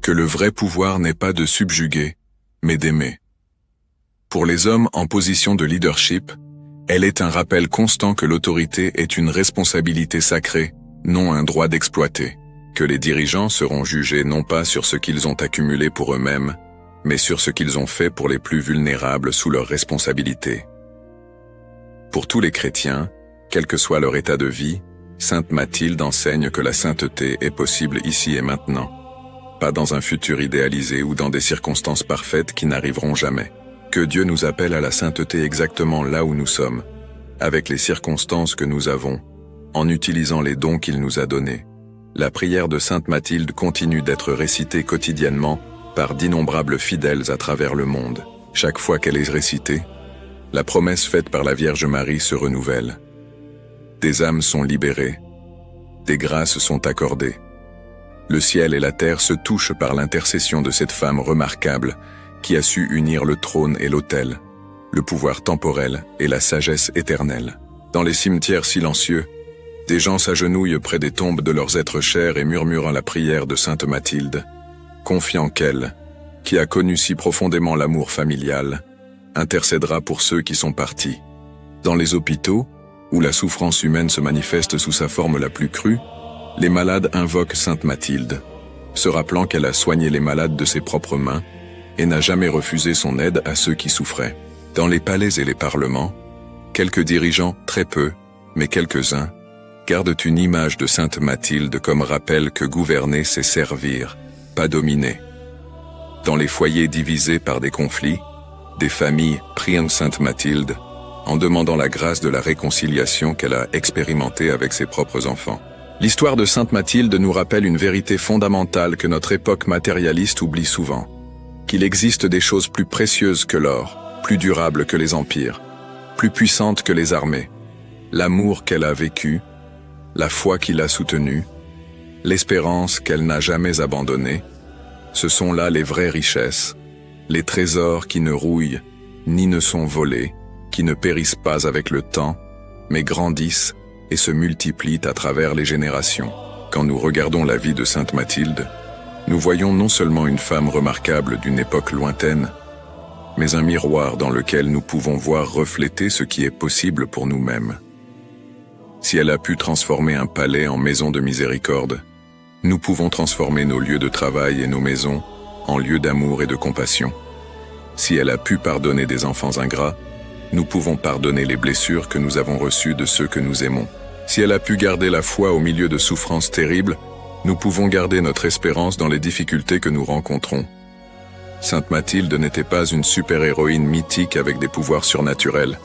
que le vrai pouvoir n'est pas de subjuguer, mais d'aimer. Pour les hommes en position de leadership, elle est un rappel constant que l'autorité est une responsabilité sacrée, non un droit d'exploiter, que les dirigeants seront jugés non pas sur ce qu'ils ont accumulé pour eux-mêmes, mais sur ce qu'ils ont fait pour les plus vulnérables sous leur responsabilité. Pour tous les chrétiens, quel que soit leur état de vie, Sainte Mathilde enseigne que la sainteté est possible ici et maintenant, pas dans un futur idéalisé ou dans des circonstances parfaites qui n'arriveront jamais. Que Dieu nous appelle à la sainteté exactement là où nous sommes, avec les circonstances que nous avons, en utilisant les dons qu'il nous a donnés. La prière de Sainte Mathilde continue d'être récitée quotidiennement par d'innombrables fidèles à travers le monde. Chaque fois qu'elle est récitée, la promesse faite par la Vierge Marie se renouvelle. Des âmes sont libérées, des grâces sont accordées. Le ciel et la terre se touchent par l'intercession de cette femme remarquable qui a su unir le trône et l'autel, le pouvoir temporel et la sagesse éternelle. Dans les cimetières silencieux, des gens s'agenouillent près des tombes de leurs êtres chers et murmurent la prière de Sainte Mathilde, confiant qu'elle, qui a connu si profondément l'amour familial, intercédera pour ceux qui sont partis. Dans les hôpitaux, où la souffrance humaine se manifeste sous sa forme la plus crue, les malades invoquent Sainte Mathilde, se rappelant qu'elle a soigné les malades de ses propres mains et n'a jamais refusé son aide à ceux qui souffraient. Dans les palais et les parlements, quelques dirigeants, très peu, mais quelques-uns, gardent une image de Sainte Mathilde comme rappel que gouverner c'est servir, pas dominer. Dans les foyers divisés par des conflits, des familles prient Sainte Mathilde en demandant la grâce de la réconciliation qu'elle a expérimentée avec ses propres enfants. L'histoire de Sainte Mathilde nous rappelle une vérité fondamentale que notre époque matérialiste oublie souvent. Qu'il existe des choses plus précieuses que l'or, plus durables que les empires, plus puissantes que les armées. L'amour qu'elle a vécu, la foi qui l'a soutenue, l'espérance qu'elle n'a jamais abandonnée, ce sont là les vraies richesses, les trésors qui ne rouillent, ni ne sont volés, qui ne périssent pas avec le temps, mais grandissent et se multiplient à travers les générations. Quand nous regardons la vie de Sainte Mathilde, nous voyons non seulement une femme remarquable d'une époque lointaine, mais un miroir dans lequel nous pouvons voir refléter ce qui est possible pour nous-mêmes. Si elle a pu transformer un palais en maison de miséricorde, nous pouvons transformer nos lieux de travail et nos maisons en lieux d'amour et de compassion. Si elle a pu pardonner des enfants ingrats, nous pouvons pardonner les blessures que nous avons reçues de ceux que nous aimons. Si elle a pu garder la foi au milieu de souffrances terribles, nous pouvons garder notre espérance dans les difficultés que nous rencontrons. Sainte Mathilde n'était pas une super-héroïne mythique avec des pouvoirs surnaturels.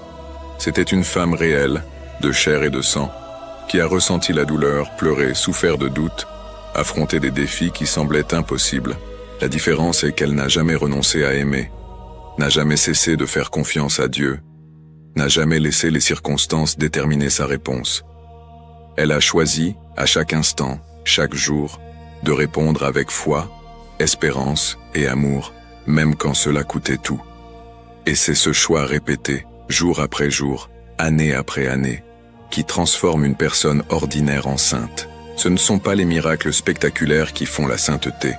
C'était une femme réelle, de chair et de sang, qui a ressenti la douleur, pleuré, souffert de doutes, affronté des défis qui semblaient impossibles. La différence est qu'elle n'a jamais renoncé à aimer, n'a jamais cessé de faire confiance à Dieu, n'a jamais laissé les circonstances déterminer sa réponse. Elle a choisi, à chaque instant, chaque jour, de répondre avec foi, espérance et amour, même quand cela coûtait tout. Et c'est ce choix répété, jour après jour, année après année, qui transforme une personne ordinaire en sainte. Ce ne sont pas les miracles spectaculaires qui font la sainteté.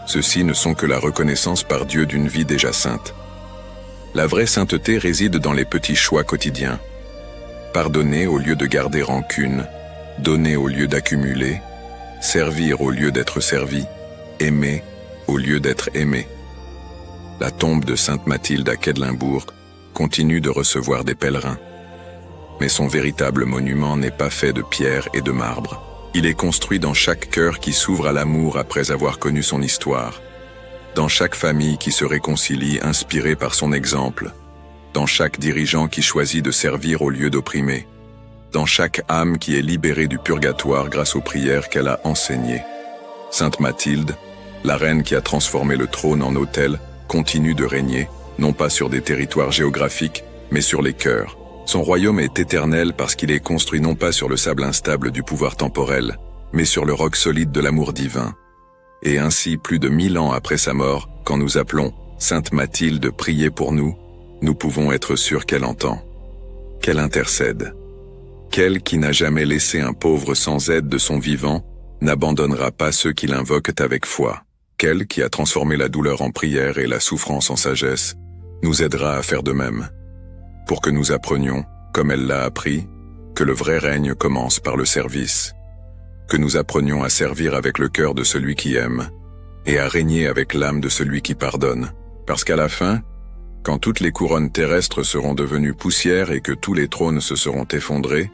Ceux-ci ne sont que la reconnaissance par Dieu d'une vie déjà sainte. La vraie sainteté réside dans les petits choix quotidiens. Pardonner au lieu de garder rancune, donner au lieu d'accumuler, servir au lieu d'être servi, aimer au lieu d'être aimé. La tombe de Sainte Mathilde à Quedlinbourg continue de recevoir des pèlerins. Mais son véritable monument n'est pas fait de pierre et de marbre. Il est construit dans chaque cœur qui s'ouvre à l'amour après avoir connu son histoire, dans chaque famille qui se réconcilie inspirée par son exemple, dans chaque dirigeant qui choisit de servir au lieu d'opprimer, dans chaque âme qui est libérée du purgatoire grâce aux prières qu'elle a enseignées. Sainte Mathilde, la reine qui a transformé le trône en autel, continue de régner, non pas sur des territoires géographiques, mais sur les cœurs. Son royaume est éternel parce qu'il est construit non pas sur le sable instable du pouvoir temporel, mais sur le roc solide de l'amour divin. Et ainsi, plus de 1000 ans après sa mort, quand nous appelons Sainte Mathilde prier pour nous, nous pouvons être sûrs qu'elle entend, qu'elle intercède, qu'elle qui n'a jamais laissé un pauvre sans aide de son vivant, n'abandonnera pas ceux qui l'invoquent avec foi, qu'elle qui a transformé la douleur en prière et la souffrance en sagesse, nous aidera à faire de même, pour que nous apprenions, comme elle l'a appris, que le vrai règne commence par le service, que nous apprenions à servir avec le cœur de celui qui aime, et à régner avec l'âme de celui qui pardonne, parce qu'à la fin, quand toutes les couronnes terrestres seront devenues poussière et que tous les trônes se seront effondrés,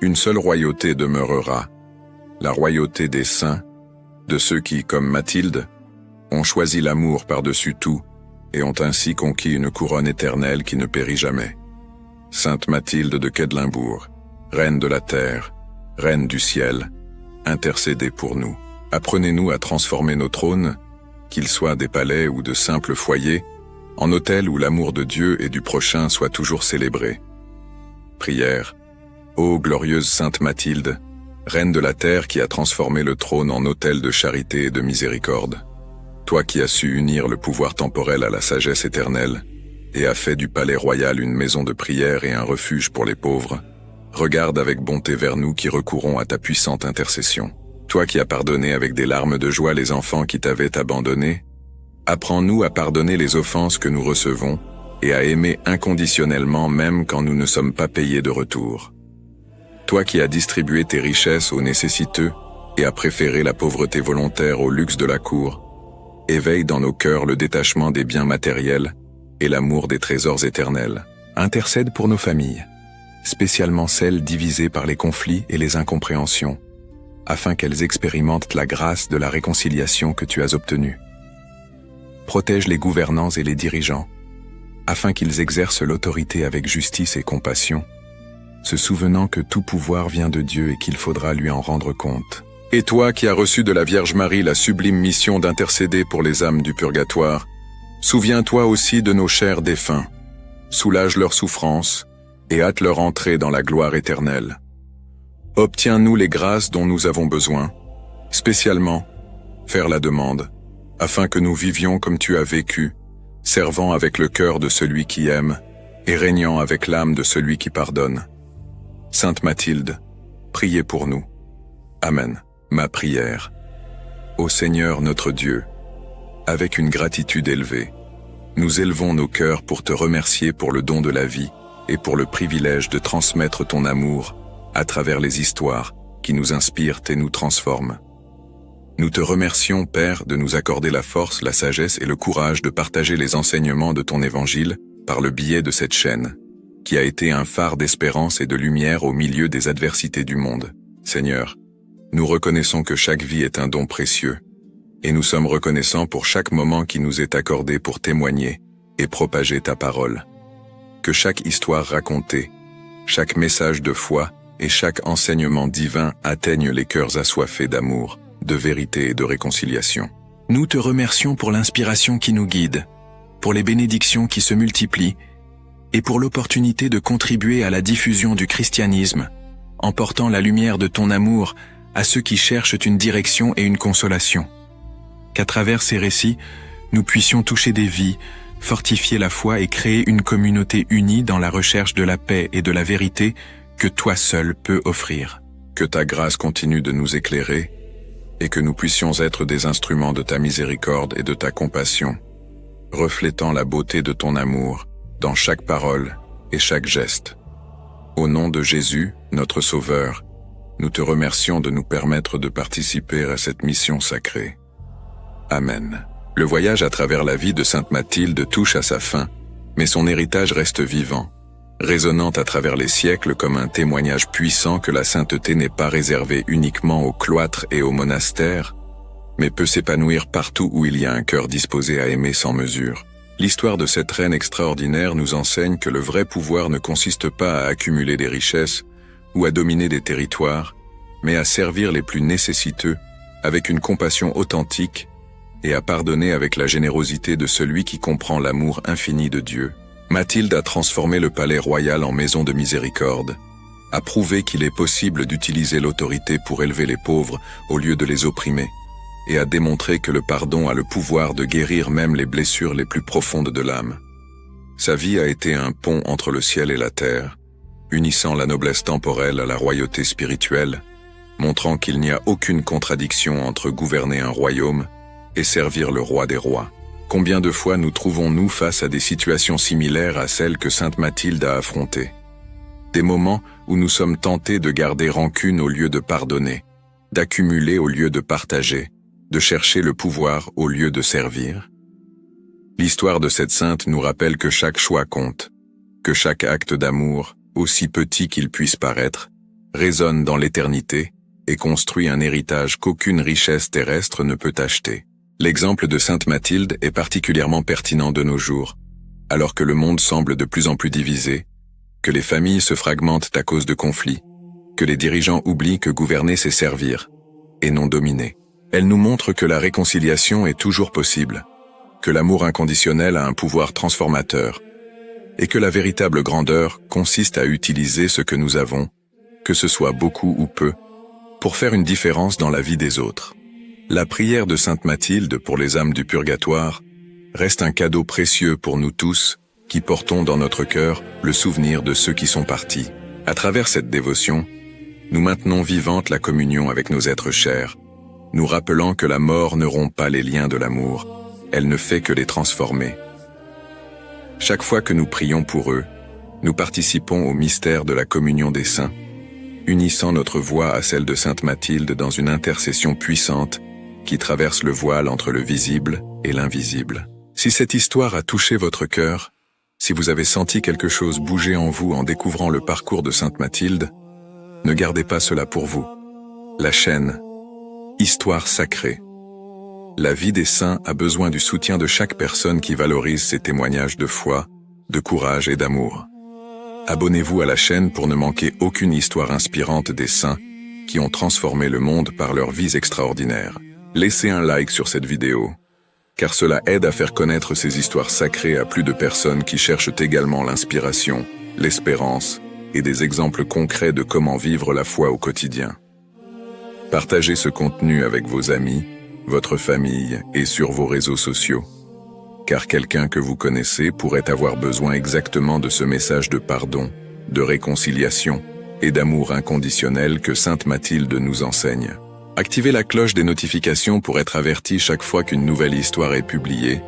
une seule royauté demeurera, la royauté des saints, de ceux qui, comme Mathilde, ont choisi l'amour par-dessus tout et ont ainsi conquis une couronne éternelle qui ne périt jamais. Sainte Mathilde de Quedlinbourg, reine de la terre, reine du ciel, intercédez pour nous. Apprenez-nous à transformer nos trônes, qu'ils soient des palais ou de simples foyers, en hôtels où l'amour de Dieu et du prochain soit toujours célébré. Prière. Ô glorieuse Sainte Mathilde, reine de la terre qui a transformé le trône en hôtel de charité et de miséricorde, toi qui as su unir le pouvoir temporel à la sagesse éternelle, et as fait du palais royal une maison de prière et un refuge pour les pauvres, regarde avec bonté vers nous qui recourons à ta puissante intercession. Toi qui as pardonné avec des larmes de joie les enfants qui t'avaient abandonné, apprends-nous à pardonner les offenses que nous recevons et à aimer inconditionnellement même quand nous ne sommes pas payés de retour. Toi qui as distribué tes richesses aux nécessiteux et as préféré la pauvreté volontaire au luxe de la cour, éveille dans nos cœurs le détachement des biens matériels et l'amour des trésors éternels. Intercède pour nos familles, spécialement celles divisées par les conflits et les incompréhensions, afin qu'elles expérimentent la grâce de la réconciliation que tu as obtenue. Protège les gouvernants et les dirigeants, afin qu'ils exercent l'autorité avec justice et compassion, se souvenant que tout pouvoir vient de Dieu et qu'il faudra lui en rendre compte. Et toi qui as reçu de la Vierge Marie la sublime mission d'intercéder pour les âmes du purgatoire, souviens-toi aussi de nos chers défunts, soulage leurs souffrances et hâte leur entrée dans la gloire éternelle. Obtiens-nous les grâces dont nous avons besoin, spécialement, faire la demande, afin que nous vivions comme tu as vécu, servant avec le cœur de celui qui aime et régnant avec l'âme de celui qui pardonne. Sainte Mathilde, priez pour nous. Amen. Ma prière. Ô Seigneur notre Dieu, avec une gratitude élevée, nous élevons nos cœurs pour te remercier pour le don de la vie et pour le privilège de transmettre ton amour à travers les histoires qui nous inspirent et nous transforment. Nous te remercions, Père, de nous accorder la force, la sagesse et le courage de partager les enseignements de ton évangile par le biais de cette chaîne, qui a été un phare d'espérance et de lumière au milieu des adversités du monde. Seigneur, nous reconnaissons que chaque vie est un don précieux, et nous sommes reconnaissants pour chaque moment qui nous est accordé pour témoigner et propager ta parole. Que chaque histoire racontée, chaque message de foi et chaque enseignement divin atteignent les cœurs assoiffés d'amour, de vérité et de réconciliation. Nous te remercions pour l'inspiration qui nous guide, pour les bénédictions qui se multiplient, et pour l'opportunité de contribuer à la diffusion du christianisme, en portant la lumière de ton amour à ceux qui cherchent une direction et une consolation. Qu'à travers ces récits, nous puissions toucher des vies, fortifier la foi et créer une communauté unie dans la recherche de la paix et de la vérité que toi seul peux offrir. Que ta grâce continue de nous éclairer et que nous puissions être des instruments de ta miséricorde et de ta compassion, reflétant la beauté de ton amour dans chaque parole et chaque geste. Au nom de Jésus, notre Sauveur, nous te remercions de nous permettre de participer à cette mission sacrée. Amen. Le voyage à travers la vie de Sainte Mathilde touche à sa fin, mais son héritage reste vivant, résonnant à travers les siècles comme un témoignage puissant que la sainteté n'est pas réservée uniquement aux cloîtres et aux monastères, mais peut s'épanouir partout où il y a un cœur disposé à aimer sans mesure. L'histoire de cette reine extraordinaire nous enseigne que le vrai pouvoir ne consiste pas à accumuler des richesses ou à dominer des territoires, mais à servir les plus nécessiteux avec une compassion authentique et à pardonner avec la générosité de celui qui comprend l'amour infini de Dieu. Mathilde a transformé le palais royal en maison de miséricorde, a prouvé qu'il est possible d'utiliser l'autorité pour élever les pauvres au lieu de les opprimer, et a démontré que le pardon a le pouvoir de guérir même les blessures les plus profondes de l'âme. Sa vie a été un pont entre le ciel et la terre, unissant la noblesse temporelle à la royauté spirituelle, montrant qu'il n'y a aucune contradiction entre gouverner un royaume et servir le roi des rois. Combien de fois nous trouvons-nous face à des situations similaires à celles que Sainte Mathilde a affrontées? Des moments où nous sommes tentés de garder rancune au lieu de pardonner, d'accumuler au lieu de partager, de chercher le pouvoir au lieu de servir. L'histoire de cette sainte nous rappelle que chaque choix compte, que chaque acte d'amour, aussi petit qu'il puisse paraître, résonne dans l'éternité et construit un héritage qu'aucune richesse terrestre ne peut acheter. L'exemple de Sainte Mathilde est particulièrement pertinent de nos jours, alors que le monde semble de plus en plus divisé, que les familles se fragmentent à cause de conflits, que les dirigeants oublient que gouverner c'est servir, et non dominer. Elle nous montre que la réconciliation est toujours possible, que l'amour inconditionnel a un pouvoir transformateur, et que la véritable grandeur consiste à utiliser ce que nous avons, que ce soit beaucoup ou peu, pour faire une différence dans la vie des autres. La prière de Sainte Mathilde pour les âmes du purgatoire reste un cadeau précieux pour nous tous qui portons dans notre cœur le souvenir de ceux qui sont partis. À travers cette dévotion, nous maintenons vivante la communion avec nos êtres chers, nous rappelant que la mort ne rompt pas les liens de l'amour, elle ne fait que les transformer. Chaque fois que nous prions pour eux, nous participons au mystère de la communion des saints, unissant notre voix à celle de Sainte Mathilde dans une intercession puissante qui traverse le voile entre le visible et l'invisible. Si cette histoire a touché votre cœur, si vous avez senti quelque chose bouger en vous en découvrant le parcours de Sainte Mathilde, ne gardez pas cela pour vous. La chaîne Histoire sacrée. La vie des saints a besoin du soutien de chaque personne qui valorise ces témoignages de foi, de courage et d'amour. Abonnez-vous à la chaîne pour ne manquer aucune histoire inspirante des saints qui ont transformé le monde par leurs vies extraordinaires. Laissez un like sur cette vidéo, car cela aide à faire connaître ces histoires sacrées à plus de personnes qui cherchent également l'inspiration, l'espérance et des exemples concrets de comment vivre la foi au quotidien. Partagez ce contenu avec vos amis, votre famille et sur vos réseaux sociaux. car quelqu'un que vous connaissez pourrait avoir besoin exactement de ce message de pardon, de réconciliation et d'amour inconditionnel que Sainte Mathilde nous enseigne. Activez la cloche des notifications pour être averti chaque fois qu'une nouvelle histoire est publiée,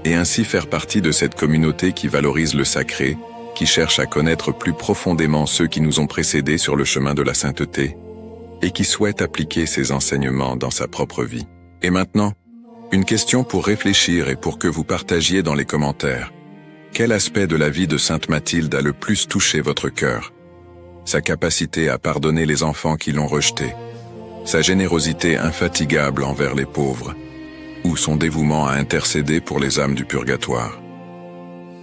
et ainsi faire partie de cette communauté qui valorise le sacré, qui cherche à connaître plus profondément ceux qui nous ont précédés sur le chemin de la sainteté, et qui souhaite appliquer ces enseignements dans sa propre vie. Et maintenant, une question pour réfléchir et pour que vous partagiez dans les commentaires. Quel aspect de la vie de Sainte Mathilde a le plus touché votre cœur? Sa capacité à pardonner les enfants qui l'ont rejetée, sa générosité infatigable envers les pauvres, ou son dévouement à intercéder pour les âmes du purgatoire.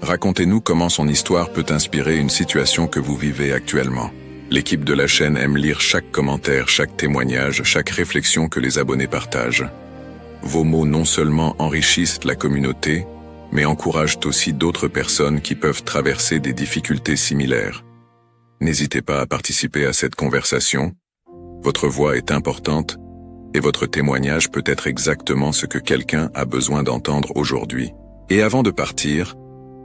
Racontez-nous comment son histoire peut inspirer une situation que vous vivez actuellement. L'équipe de la chaîne aime lire chaque commentaire, chaque témoignage, chaque réflexion que les abonnés partagent. Vos mots non seulement enrichissent la communauté, mais encouragent aussi d'autres personnes qui peuvent traverser des difficultés similaires. N'hésitez pas à participer à cette conversation. Votre voix est importante, et votre témoignage peut être exactement ce que quelqu'un a besoin d'entendre aujourd'hui. Et avant de partir,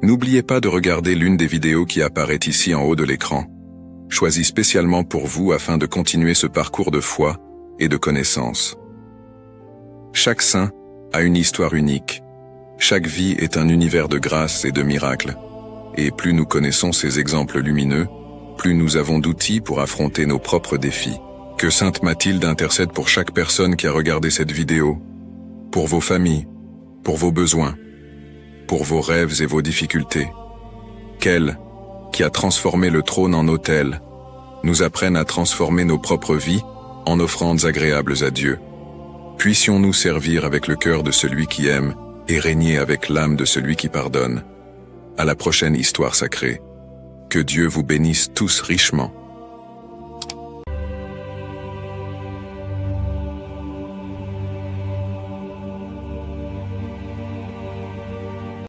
n'oubliez pas de regarder l'une des vidéos qui apparaît ici en haut de l'écran, choisie spécialement pour vous afin de continuer ce parcours de foi et de connaissance. Chaque saint a une histoire unique. Chaque vie est un univers de grâce et de miracles. Et plus nous connaissons ces exemples lumineux, plus nous avons d'outils pour affronter nos propres défis. Que Sainte Mathilde intercède pour chaque personne qui a regardé cette vidéo, pour vos familles, pour vos besoins, pour vos rêves et vos difficultés. Qu'elle, qui a transformé le trône en autel, nous apprenne à transformer nos propres vies en offrandes agréables à Dieu. Puissions-nous servir avec le cœur de celui qui aime et régner avec l'âme de celui qui pardonne. À la prochaine histoire sacrée. Que Dieu vous bénisse tous richement.